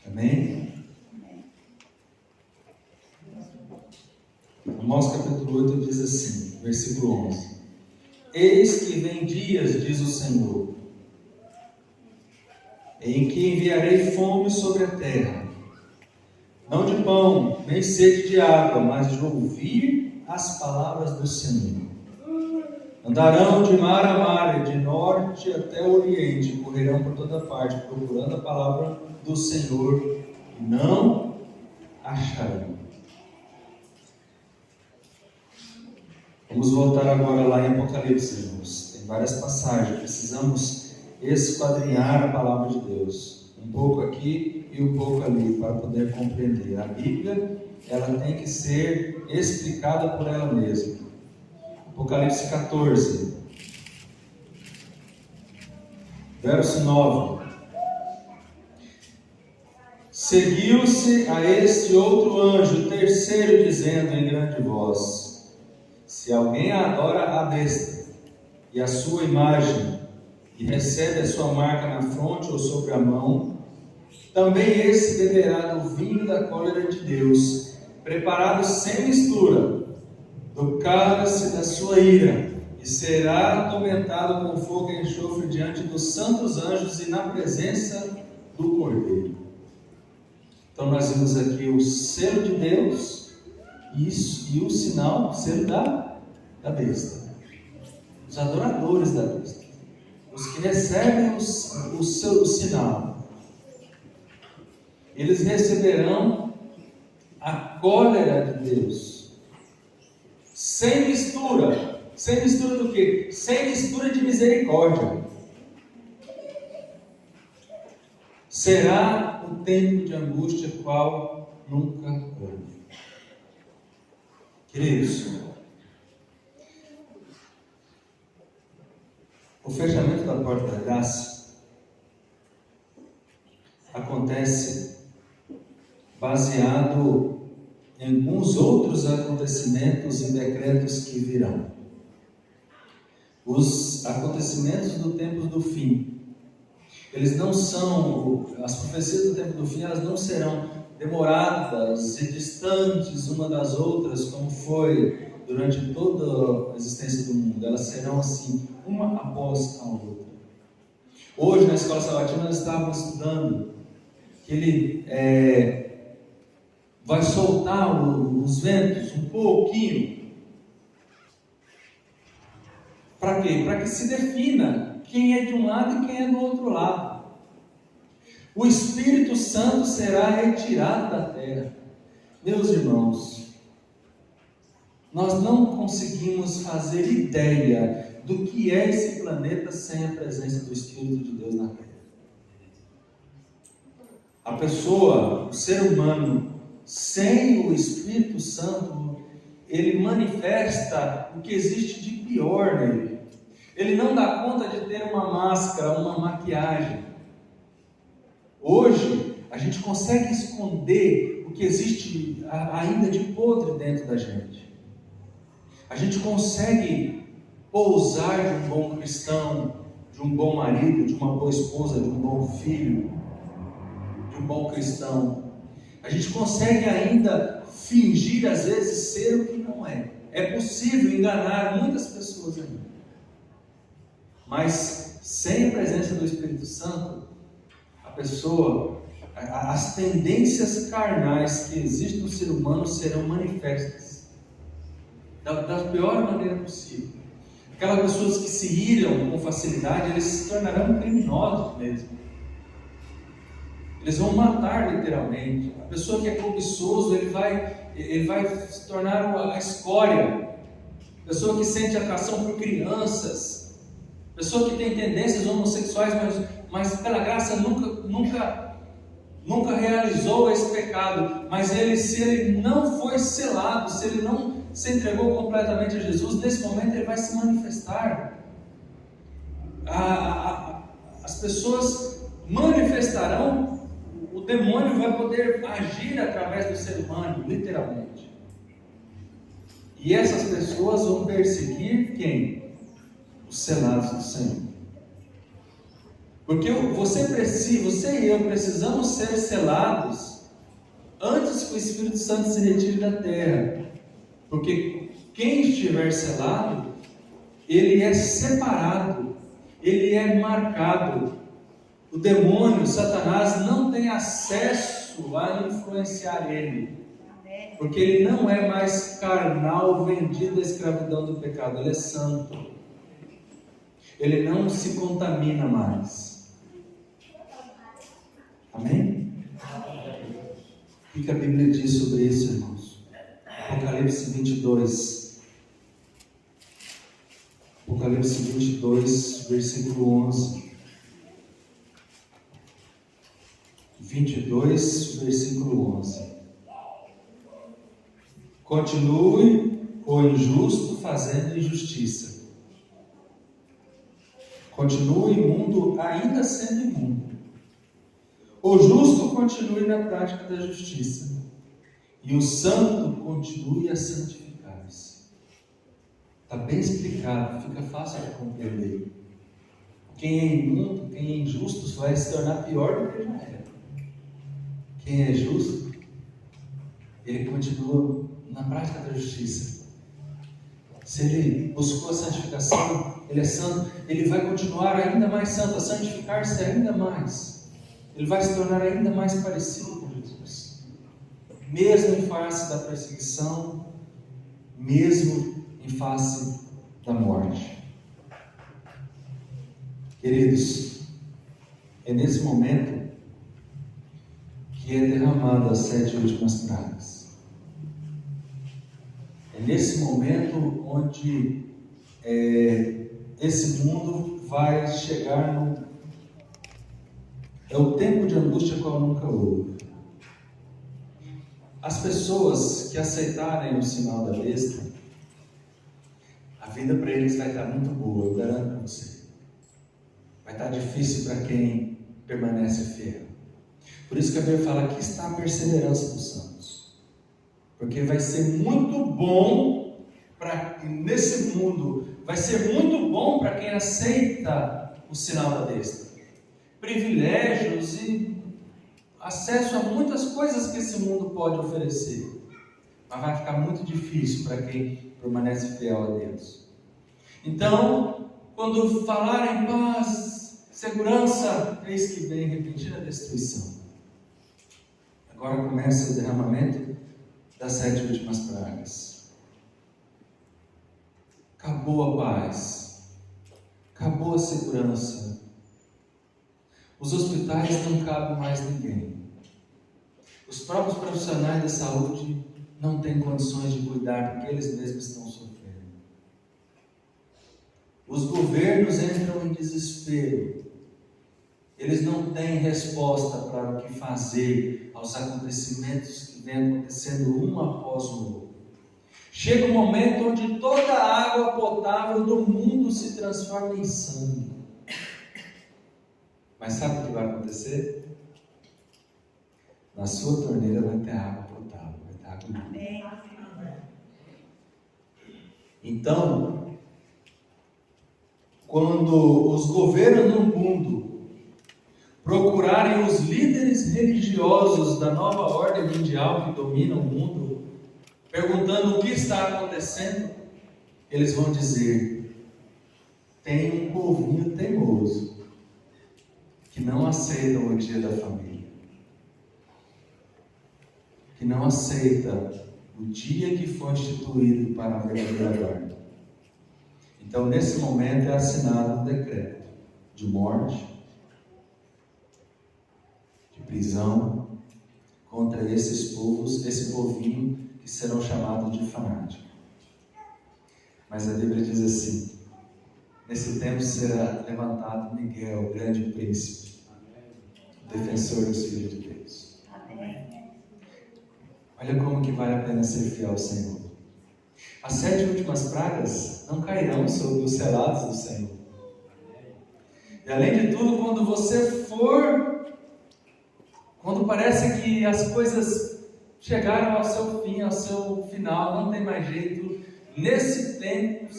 Amém? Amós capítulo 8 diz assim, versículo 11: Eis que vem dias, diz o Senhor, em que enviarei fome sobre a terra, não de pão, nem sede de água, mas de ouvir as palavras do Senhor. Andarão de mar a mar, e de norte até o oriente, correrão por toda parte, procurando a palavra do Senhor, e não acharão. Vamos voltar agora lá em Apocalipse, irmãos. Tem várias passagens, precisamos esquadrinhar a palavra de Deus. Um pouco aqui e um pouco ali, para poder compreender. A Bíblia, ela tem que ser explicada por ela mesma. Apocalipse 14, verso 9. Seguiu-se a este outro anjo, terceiro, dizendo em grande voz: se alguém adora a besta e a sua imagem, e recebe a sua marca na fronte ou sobre a mão, também esse beberá do vinho da cólera de Deus, preparado sem mistura, do cálice da sua ira, e será atormentado com fogo e enxofre diante dos santos anjos e na presença do Cordeiro. Então nós vimos aqui o selo de Deus e o sinal, o selo da besta. Os adoradores da besta, os que recebem o seu sinal, eles receberão a cólera de Deus. Sem mistura. Sem mistura do quê? Sem mistura de misericórdia. Será um tempo de angústia qual nunca houve. Queridos, O fechamento da porta da graça acontece baseado em alguns outros acontecimentos e decretos que virão. Os acontecimentos do tempo do fim, eles não são, as profecias do tempo do fim, elas não serão demoradas e distantes uma das outras, como foi durante toda a existência do mundo. Elas serão assim, uma após a outra. Hoje, na escola sabatina, nós estávamos estudando que ele vai soltar os ventos um pouquinho. Para quê? Para que se defina quem é de um lado e quem é do outro lado. O Espírito Santo será retirado da terra. Meus irmãos, nós não conseguimos fazer ideia do que é esse planeta sem a presença do Espírito de Deus na terra. A pessoa, o ser humano, sem o Espírito Santo, ele manifesta o que existe de pior nele. Ele não dá conta de ter uma máscara, uma maquiagem. Hoje, a gente consegue esconder o que existe ainda de podre dentro da gente. A gente consegue pousar de um bom cristão, de um bom marido, de uma boa esposa, de um bom filho, de um bom cristão. A gente consegue ainda fingir, às vezes, ser o que não é. É possível enganar muitas pessoas ainda. Mas, sem a presença do Espírito Santo, a pessoa, as tendências carnais que existem no ser humano serão manifestas da pior maneira possível. Aquelas pessoas que se iram com facilidade, eles se tornarão criminosos mesmo. Eles vão matar literalmente. A pessoa que é cobiçoso, ele vai se tornar a escória. A pessoa que sente atração por crianças, a pessoa que tem tendências homossexuais, mas pela graça nunca realizou esse pecado. Mas se ele não foi selado, se ele não se entregou completamente a Jesus, nesse momento ele vai se manifestar. As pessoas manifestarão. O demônio vai poder agir através do ser humano, literalmente. E essas pessoas vão perseguir quem? Os selados do Senhor. Porque você e eu precisamos ser selados antes que o Espírito Santo se retire da terra. Porque quem estiver selado, ele é separado, ele é marcado. O demônio, Satanás, não tem acesso a influenciar ele. Porque ele não é mais carnal, vendido à escravidão do pecado. Ele é santo. Ele não se contamina mais. Amém? O que a Bíblia diz sobre isso, irmãos? Apocalipse 22. Apocalipse 22, versículo 11. 22, versículo 11. Continue o injusto fazendo injustiça. Continue imundo ainda sendo imundo. O justo continue na prática da justiça. E o santo continue a santificar-se. Está bem explicado, fica fácil de compreender. Quem é imundo, quem é injusto, vai se tornar pior do que já era. Quem é justo, ele continua na prática da justiça. Se ele buscou a santificação, ele é santo, ele vai continuar ainda mais santo, a santificar-se ainda mais. Ele vai se tornar ainda mais parecido com Jesus. Mesmo em face da perseguição, mesmo em face da morte. Queridos, é nesse momento que é derramada as 7 últimas pragas. É nesse momento onde esse mundo vai chegar é o tempo de angústia qual nunca houve. As pessoas que aceitarem o sinal da besta, a vida para eles vai estar muito boa, eu garanto para você. vai estar difícil para quem permanece fiel. Por isso que a Bíblia fala que está a perseverança dos santos. Porque vai ser muito bom nesse mundo, vai ser muito bom para quem aceita o sinal da besta. Privilégios e acesso a muitas coisas que esse mundo pode oferecer. Mas vai ficar muito difícil para quem permanece fiel a Deus. Então, quando falar em paz, segurança, eis que vem repentina destruição. Agora começa o derramamento das 7 últimas pragas. Acabou a paz, acabou a segurança. Os hospitais não cabem mais ninguém. Os próprios profissionais da saúde não têm condições de cuidar porque eles mesmos estão sofrendo. Os governos entram em desespero. Eles não têm resposta para o que fazer aos acontecimentos que vêm acontecendo um após o outro. Chega um momento onde toda a água potável do mundo se transforma em sangue. Mas sabe o que vai acontecer? Na sua torneira vai ter água potável, vai ter água limpa. Então, quando os governos no mundo procurarem os líderes religiosos da nova ordem mundial que domina o mundo, perguntando o que está acontecendo, eles vão dizer: tem um povinho teimoso que não aceita o dia da família, que não aceita o dia que foi instituído para a verdadeira ordem. Então, nesse momento é assinado um decreto de morte, de prisão contra esses povos, esse povinho que serão chamados de fanáticos. Mas a Bíblia diz assim: nesse tempo será levantado Miguel, o grande príncipe, defensor dos filhos de Deus. Olha como que vale a pena ser fiel ao Senhor. As 7 últimas pragas não cairão sobre os selados do Senhor. E além de tudo, quando parece que as coisas chegaram ao seu fim, ao seu final, não tem mais jeito, nesse tempo,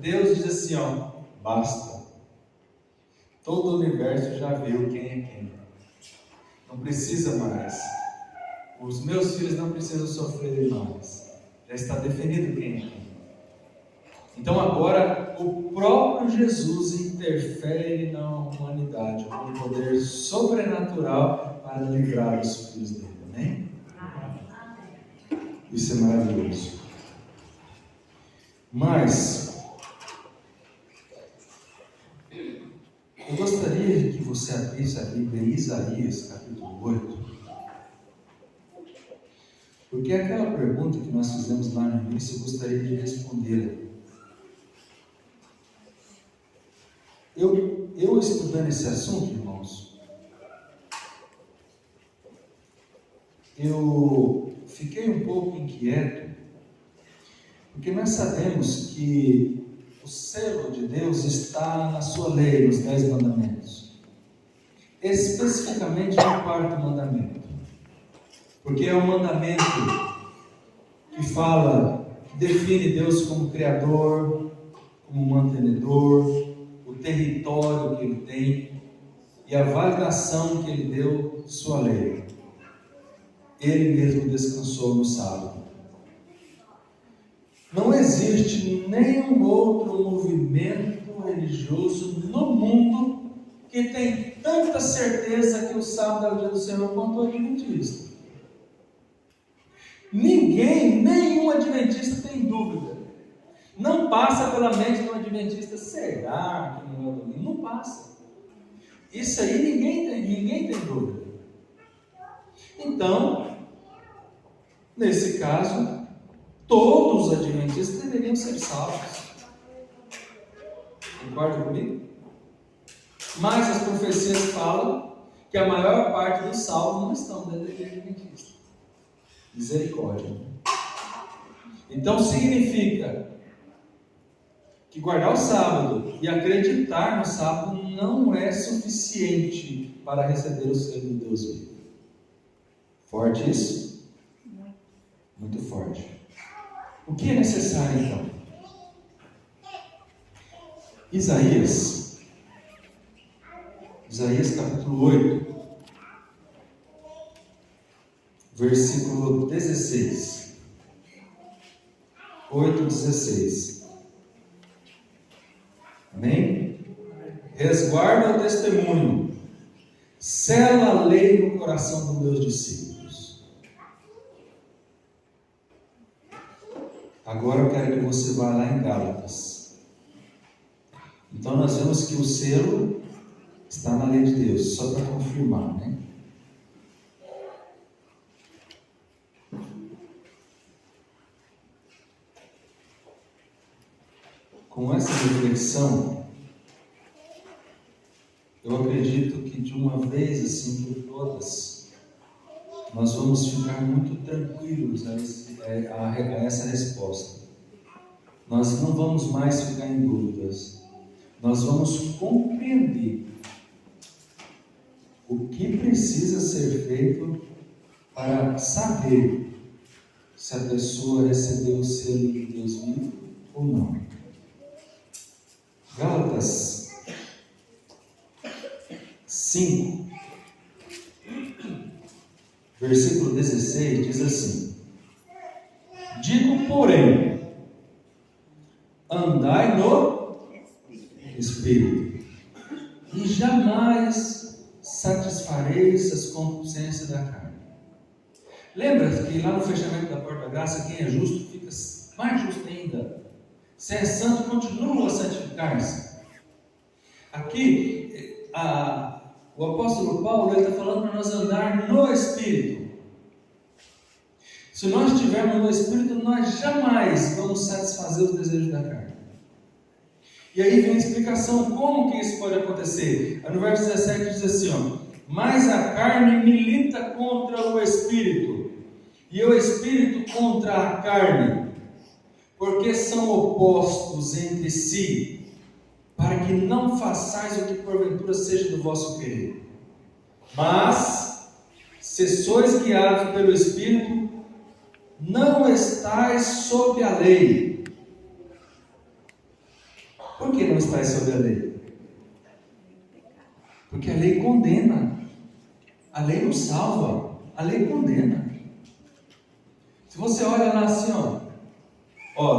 Deus diz assim, basta. Todo o universo já viu quem é quem. Não precisa mais. Os meus filhos não precisam sofrer mais. Já está definido quem é quem. Então agora o próprio Jesus interfere na humanidade com um poder sobrenatural para livrar os filhos dele. Amém? Isso é maravilhoso. Mas eu gostaria que você abrisse a Bíblia em Isaías, capítulo 8. Porque aquela pergunta que nós fizemos lá no início, eu gostaria de respondê-la. Eu estudando esse assunto, irmãos, eu fiquei um pouco inquieto, porque nós sabemos que o selo de Deus está na sua lei, nos 10 mandamentos. Especificamente no 4º mandamento. Porque é um mandamento que que define Deus como Criador, como mantenedor, o território que Ele tem e a validação que Ele deu de sua lei. Ele mesmo descansou no sábado. Não existe nenhum outro movimento religioso no mundo que tem tanta certeza que o sábado é o dia do Senhor quanto o adventista. Nenhum adventista tem dúvida. Não passa pela mente do adventista, será que não é domingo? Não passa. Isso aí ninguém tem dúvida. Então, nesse caso, todos os adventistas deveriam ser salvos. Concorda comigo? Mas as profecias falam que a maior parte dos salvos não estão dentro da igreja adventista. Misericórdia. Então significa que guardar o sábado e acreditar no sábado não é suficiente para receber o selo de Deus vivo. Forte isso? Muito forte. O que é necessário então? Isaías capítulo 8, versículo 16. 8:16. Amém? Resguarda o testemunho, sela a lei no coração dos meus discípulos. Agora eu quero que você vá lá em Gálatas. Então nós vemos que o selo está na lei de Deus, só para confirmar, né? Com essa reflexão, eu acredito que de uma vez assim por todas, nós vamos ficar muito tranquilos a essa resposta. Nós não vamos mais ficar em dúvidas. Nós vamos compreender o que precisa ser feito para saber se a pessoa recebeu o selo de Deus vivo ou não. Gálatas 5, versículo 16 diz assim: digo, porém, andai no Espírito, e jamais satisfareis as concupiscências da carne. Lembra que lá no fechamento da porta da graça, quem é justo fica mais justo ainda. Se é santo, continua a santificar-se. Aqui, o apóstolo Paulo está falando para nós andar no Espírito. Se nós estivermos no Espírito, nós jamais vamos satisfazer os desejos da carne. E aí vem a explicação como que isso pode acontecer. No verso 17 diz assim, ó: mas a carne milita contra o Espírito, e o Espírito contra a carne, porque são opostos entre si, para que não façais o que porventura seja do vosso querer. Mas, se sois guiados pelo Espírito, não estais sob a lei. Por que não estais sob a lei? Porque a lei condena. A lei não salva, a lei condena. Se você olha lá assim,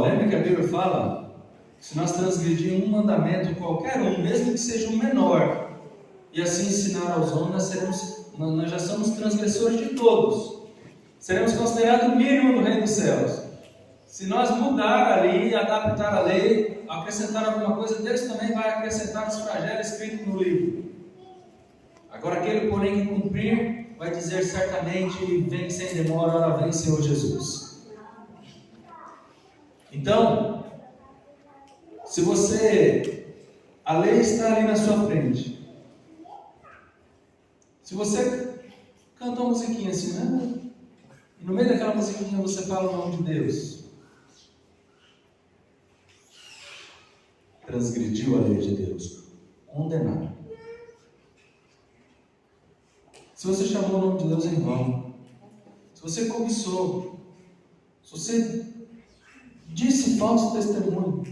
lembra que a Bíblia fala, se nós transgredirmos um mandamento qualquer um, mesmo que seja um menor, e assim ensinar aos homens, nós já somos transgressores de todos. Seremos considerados o mínimo do reino dos céus. Se nós mudar ali, adaptar a lei, acrescentar alguma coisa, Deus também vai acrescentar os flagelos escritos no livro. Agora aquele, porém, que cumprir, vai dizer certamente: vem sem demora, ora vem, Senhor Jesus. Então, se a lei está ali na sua frente, se você canta uma musiquinha assim, né? E no meio daquela musiquinha você fala o nome de Deus, transgrediu a lei de Deus, condenado. Se você chamou o nome de Deus em vão, se você cobiçou, se você disse falso testemunho.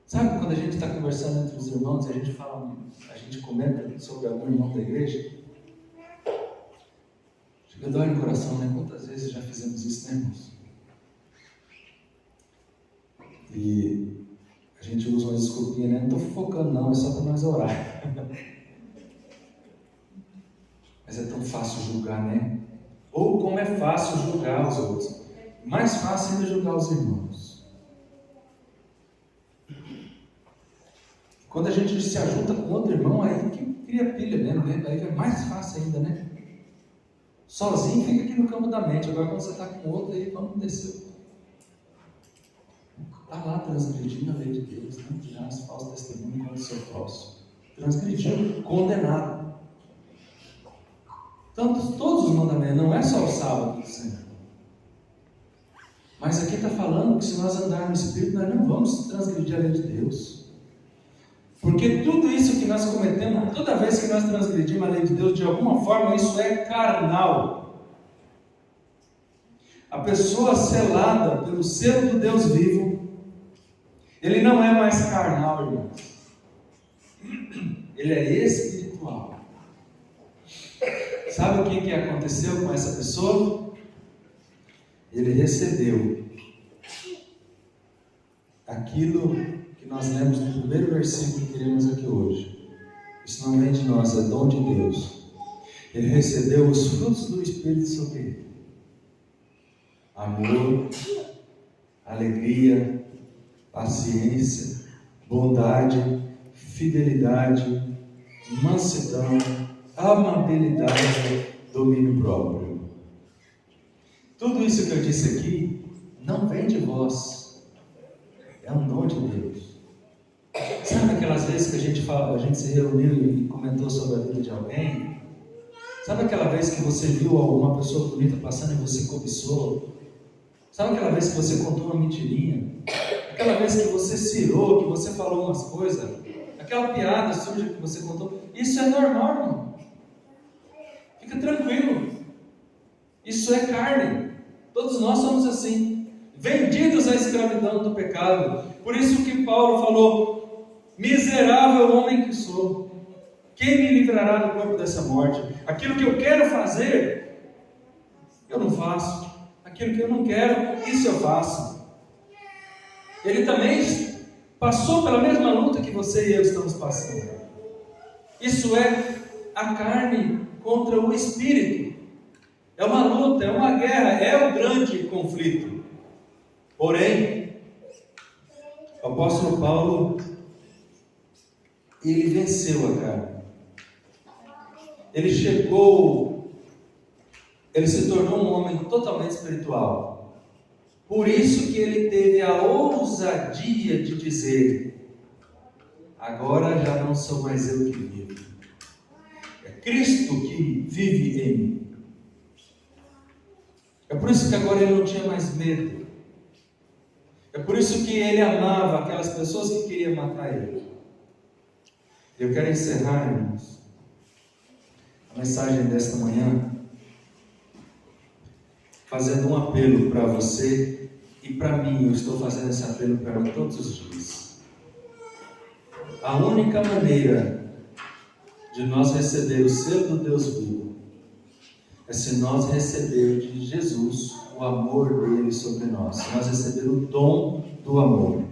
Sabe quando a gente está conversando entre os irmãos e a gente comenta sobre algum irmão da igreja? Chega a dói no coração, né? Quantas vezes já fizemos isso, né, irmãos? E a gente usa uma desculpinha, né? Não estou focando não, é só para nós orar. Mas é tão fácil julgar, né? Ou como é fácil julgar os outros. Mais fácil ainda julgar os irmãos. Quando a gente se ajunta com outro irmão, aí que cria pilha mesmo, né? Aí é mais fácil ainda, né? Sozinho fica aqui no campo da mente. Agora quando você está com outro, aí vamos descer. Está lá transgredindo a lei de Deus, não dirás falso testemunho contra o seu próximo. Transgrediu, condenado. Todos os mandamentos, não é só o sábado do Senhor. Mas aqui está falando que se nós andarmos no Espírito, nós não vamos transgredir a lei de Deus. Porque tudo isso que nós cometemos, toda vez que nós transgredimos a lei de Deus, de alguma forma isso é carnal. A pessoa selada pelo selo do Deus vivo, ele não é mais carnal, irmãos. Ele é espiritual. Sabe o que aconteceu com essa pessoa? Ele recebeu aquilo que nós lemos no primeiro versículo que lemos aqui hoje. Isso não vem de nós, é dom de Deus. Ele recebeu os frutos do Espírito sobre ele: amor, alegria, paciência, bondade, fidelidade, mansidão, amabilidade, domínio próprio. Tudo isso que eu disse aqui não vem de vós, é um dom de Deus. Sabe aquelas vezes que a gente se reuniu e comentou sobre a vida de alguém? Sabe aquela vez que você viu uma pessoa bonita passando e você cobiçou? Sabe aquela vez que você contou uma mentirinha? Aquela vez que você cirou, que você falou umas coisas? Aquela piada suja que você contou? Isso é normal, irmão. Fica tranquilo. Isso é carne. Todos nós somos assim, vendidos à escravidão do pecado. Por isso que Paulo falou: miserável homem que sou, quem me livrará do corpo dessa morte? Aquilo que eu quero fazer, eu não faço. Aquilo que eu não quero, isso eu faço. Ele também passou pela mesma luta que você e eu estamos passando. Isso é a carne contra o espírito. É uma luta, é uma guerra, é o grande conflito. Porém, o apóstolo Paulo, ele venceu a carne. Ele se tornou um homem totalmente espiritual. Por isso que ele teve a ousadia de dizer: agora já não sou mais eu que vivo, é Cristo que vive em mim. É por isso que agora ele não tinha mais medo. É por isso que ele amava aquelas pessoas que queriam matar ele. Eu quero encerrar, irmãos, a mensagem desta manhã fazendo um apelo para você e para mim. Eu estou fazendo esse apelo para mim todos os dias. A única maneira de nós receber o selo do Deus vivo é se nós recebermos de Jesus o amor dele sobre nós, se nós recebermos o dom do amor.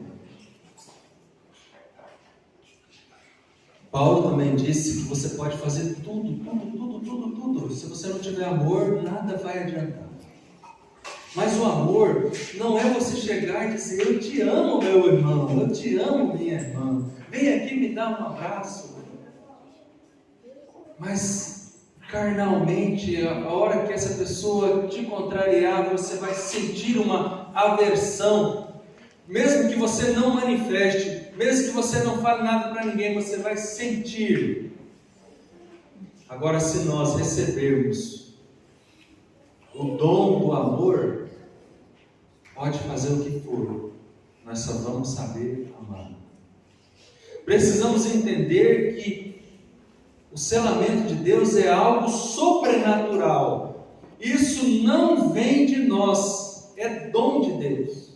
Paulo também disse que você pode fazer tudo. Se você não tiver amor, nada vai adiantar. Mas o amor não é você chegar e dizer: eu te amo, meu irmão, eu te amo, minha irmã, vem aqui me dar um abraço. Mas carnalmente, a hora que essa pessoa te contrariar, você vai sentir uma aversão. Mesmo que você não manifeste, mesmo que você não fale nada para ninguém, você vai sentir. Agora, se nós recebermos o dom do amor, pode fazer o que for, nós só vamos saber amar. Precisamos entender que o selamento de Deus é algo sobrenatural. Isso não vem de nós, é dom de Deus.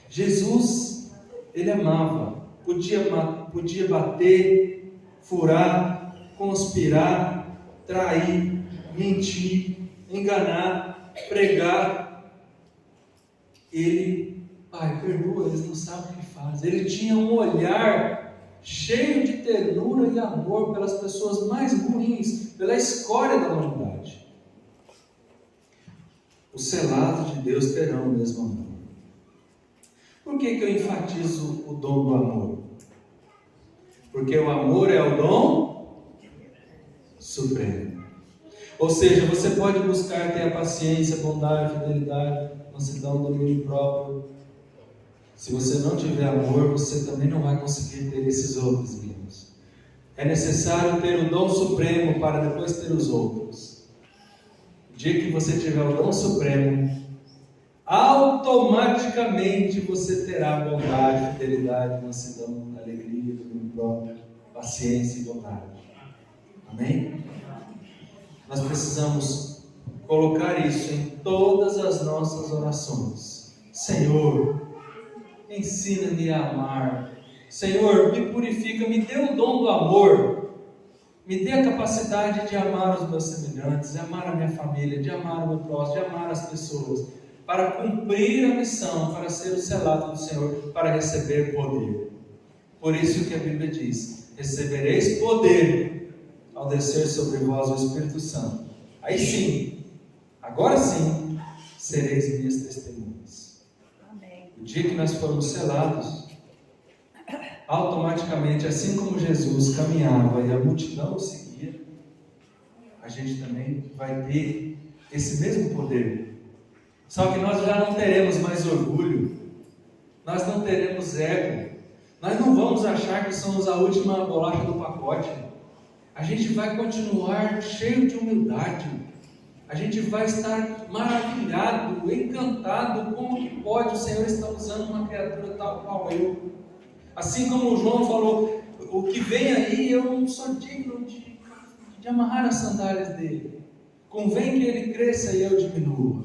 Jesus, ele amava, podia bater, furar, conspirar, trair, mentir, enganar, pregar. Ele: Pai, perdoa, eles não sabem o que fazem. Ele tinha um olhar cheio de ternura e amor pelas pessoas mais ruins, pela escória da humanidade. Os selados de Deus terão o mesmo amor. Por que eu enfatizo o dom do amor? Porque o amor é o dom supremo. Ou seja, você pode buscar ter a paciência, bondade, fidelidade, mansidão, domínio próprio. Se você não tiver amor, você também não vai conseguir ter esses outros, irmãos. É necessário ter o dom supremo para depois ter os outros. O dia que você tiver o dom supremo, automaticamente você terá bondade, fidelidade, mansidão, alegria, própria paciência e bondade. Amém? Nós precisamos colocar isso em todas as nossas orações. Senhor, ensina-me a amar. Senhor, me purifica, me dê o dom do amor. Me dê a capacidade de amar os meus semelhantes, de amar a minha família, de amar o meu próximo, de amar as pessoas, para cumprir a missão, para ser o selado do Senhor, para receber poder. Por isso que a Bíblia diz: recebereis poder ao descer sobre vós o Espírito Santo. Aí sim, agora sim, sereis minhas testemunhas. Amém. O dia que nós formos selados, automaticamente, assim como Jesus caminhava e a multidão o seguia, a gente também vai ter esse mesmo poder. Só que nós já não teremos mais orgulho, nós não teremos ego, nós não vamos achar que somos a última bolacha do pacote. A gente vai continuar cheio de humildade, a gente vai estar maravilhado, encantado, como que pode o Senhor estar usando uma criatura tal qual eu. Assim como o João falou, o que vem aí eu não sou digno de amarrar as sandálias dele. Convém que ele cresça e eu diminua.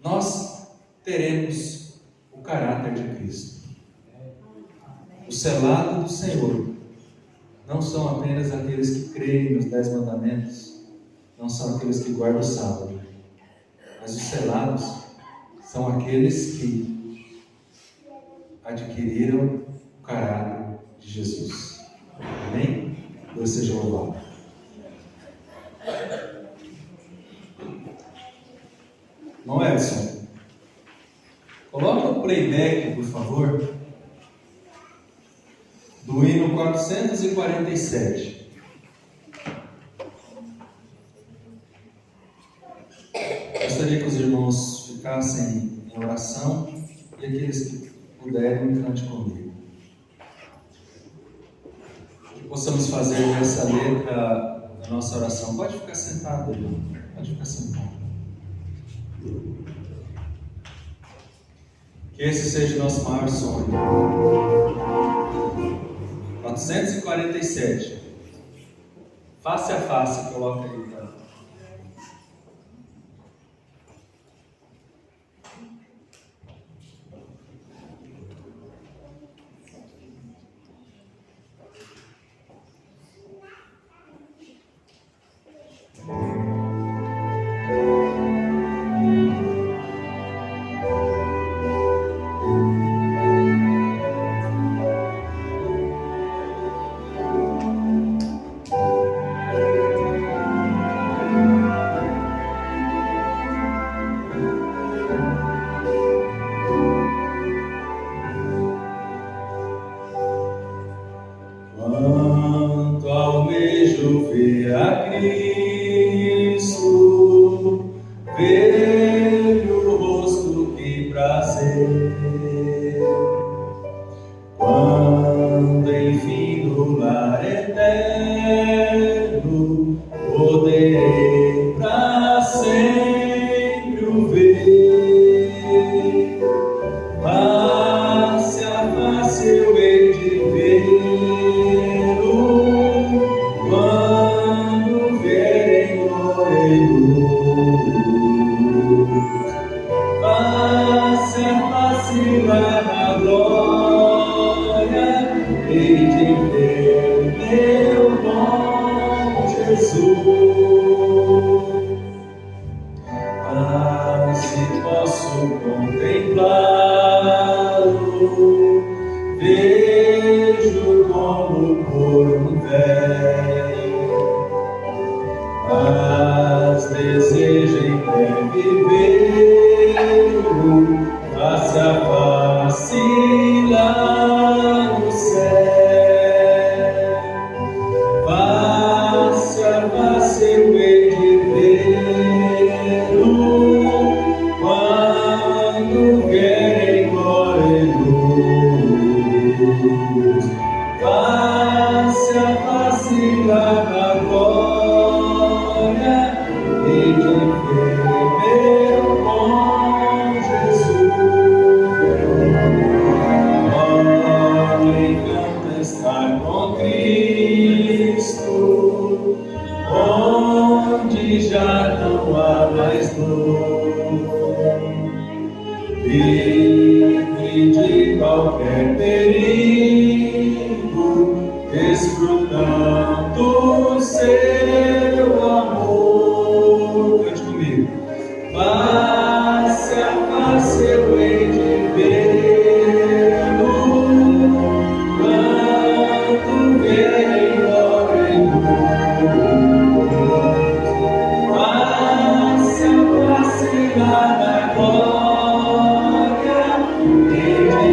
Nós teremos o caráter de Cristo. O selado do Senhor não são apenas aqueles que creem nos 10 mandamentos, não são aqueles que guardam o sábado, mas os selados são aqueles que adquiriram o caráter de Jesus. Amém? Deus seja louvado. Irmão Edson, coloca o playback, por favor, do hino 447. Gostaria que os irmãos ficassem em oração e aqueles que puderem, cante comigo. Que possamos fazer nessa letra a nossa oração. Pode ficar sentado, irmão. Pode ficar sentado. Que esse seja o nosso maior sonho. 447. Face a face, coloca aí, tá? Quanto almejo ver a Cristo, ver o rosto, que prazer. Quando enfim no lar eterno poderei pra sempre o ver. Face a face eu hei de vê-lo, quando vier em glória e luz. Face a face lá na glória, hei de ver meu bom Jesus. Ah, se posso contemplá-lo, vejo como por um véu, mas desejo em breve vê-lo face a face lá no céu. Face a face eu hei de vê-lo, quando vier em glória e luz. Face a face lá na glória, hei de ver meu não há mais dor. Livre de qualquer perigo, desfrutando seu amor. Cante comigo. Face a face eu hei de vê-lo, quando vier embora em luz. Face a face lá na glória, hei de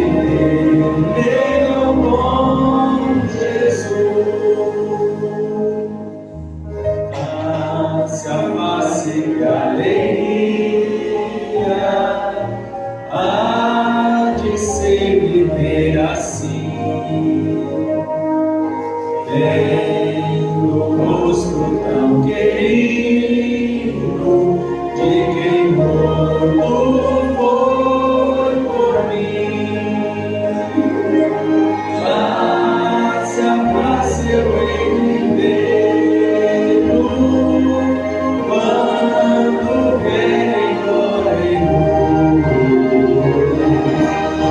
ver meu bom Jesus. Face a face que alegria há de ser viver assim, tendo o rosto tão querido de quem morto foi por mim. Face a face eu hei de vê-lo, quando vier embora em luz.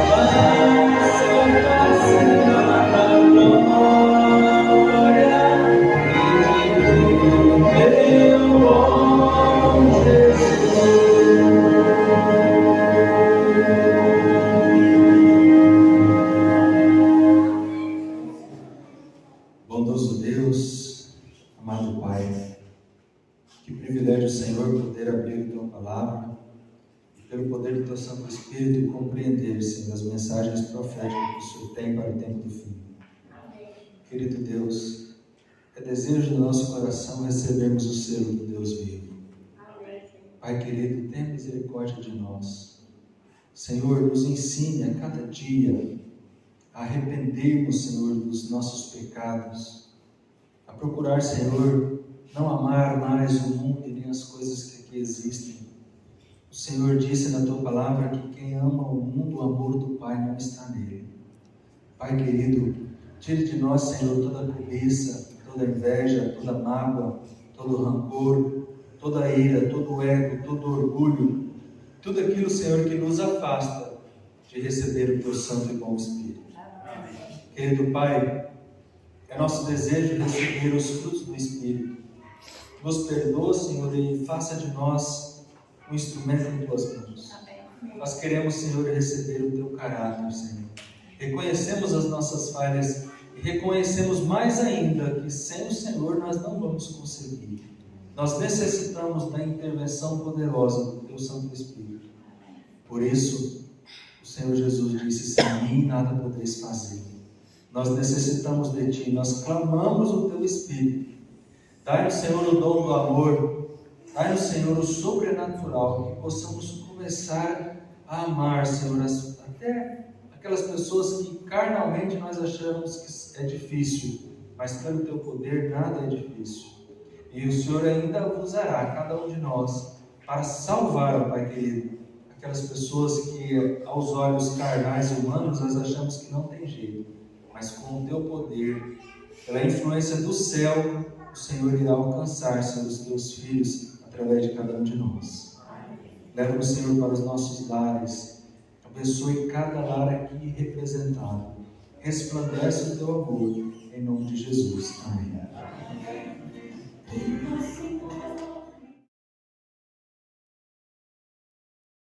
Face a face lá na glória, hei de ver meu bom Jesus. Bondoso Deus, amado Pai, que privilégio, Senhor, poder abrir a Tua Palavra e pelo poder do Teu Santo Espírito compreender, Senhor, as mensagens proféticas que o Senhor tem para o tempo do fim. Querido Deus, é desejo do nosso coração recebermos o selo do Deus vivo. Pai querido, tenha misericórdia de nós. Senhor, nos ensine a cada dia a arrependermos, Senhor, dos nossos pecados, a procurar, Senhor, não amar mais o mundo e nem as coisas que aqui existem. O Senhor disse na Tua Palavra que quem ama o mundo, o amor do Pai não está nele. Pai querido, tire de nós, Senhor, toda a cobiça, toda a inveja, toda a mágoa, todo o rancor, toda a ira, todo o ego, todo o orgulho, tudo aquilo, Senhor, que nos afasta de receber o Teu Santo e bom Espírito. Querido Pai, é nosso desejo receber os frutos do Espírito. Nos perdoa, Senhor, e faça de nós um instrumento em Tuas mãos. Nós queremos, Senhor, receber o Teu caráter, Senhor. Reconhecemos as nossas falhas e reconhecemos mais ainda que sem o Senhor nós não vamos conseguir. Nós necessitamos da intervenção poderosa do Teu Santo Espírito. Por isso, o Senhor Jesus disse: sem mim nada podeis fazer. Nós necessitamos de Ti, nós clamamos o Teu Espírito. Dai-nos, Senhor, o dom do amor, dai-nos, Senhor, o sobrenatural, que possamos começar a amar, Senhor, até aquelas pessoas que carnalmente nós achamos que é difícil, mas pelo Teu poder nada é difícil. E o Senhor ainda usará cada um de nós para salvar, ó Pai querido, aquelas pessoas que aos olhos carnais e humanos nós achamos que não tem jeito, mas com o Teu poder, pela influência do céu, o Senhor irá alcançar, Senhor, os Teus filhos através de cada um de nós. Leva-nos, Senhor, para os nossos lares, abençoe cada lar aqui representado, resplandece o Teu amor, em nome de Jesus. Amém.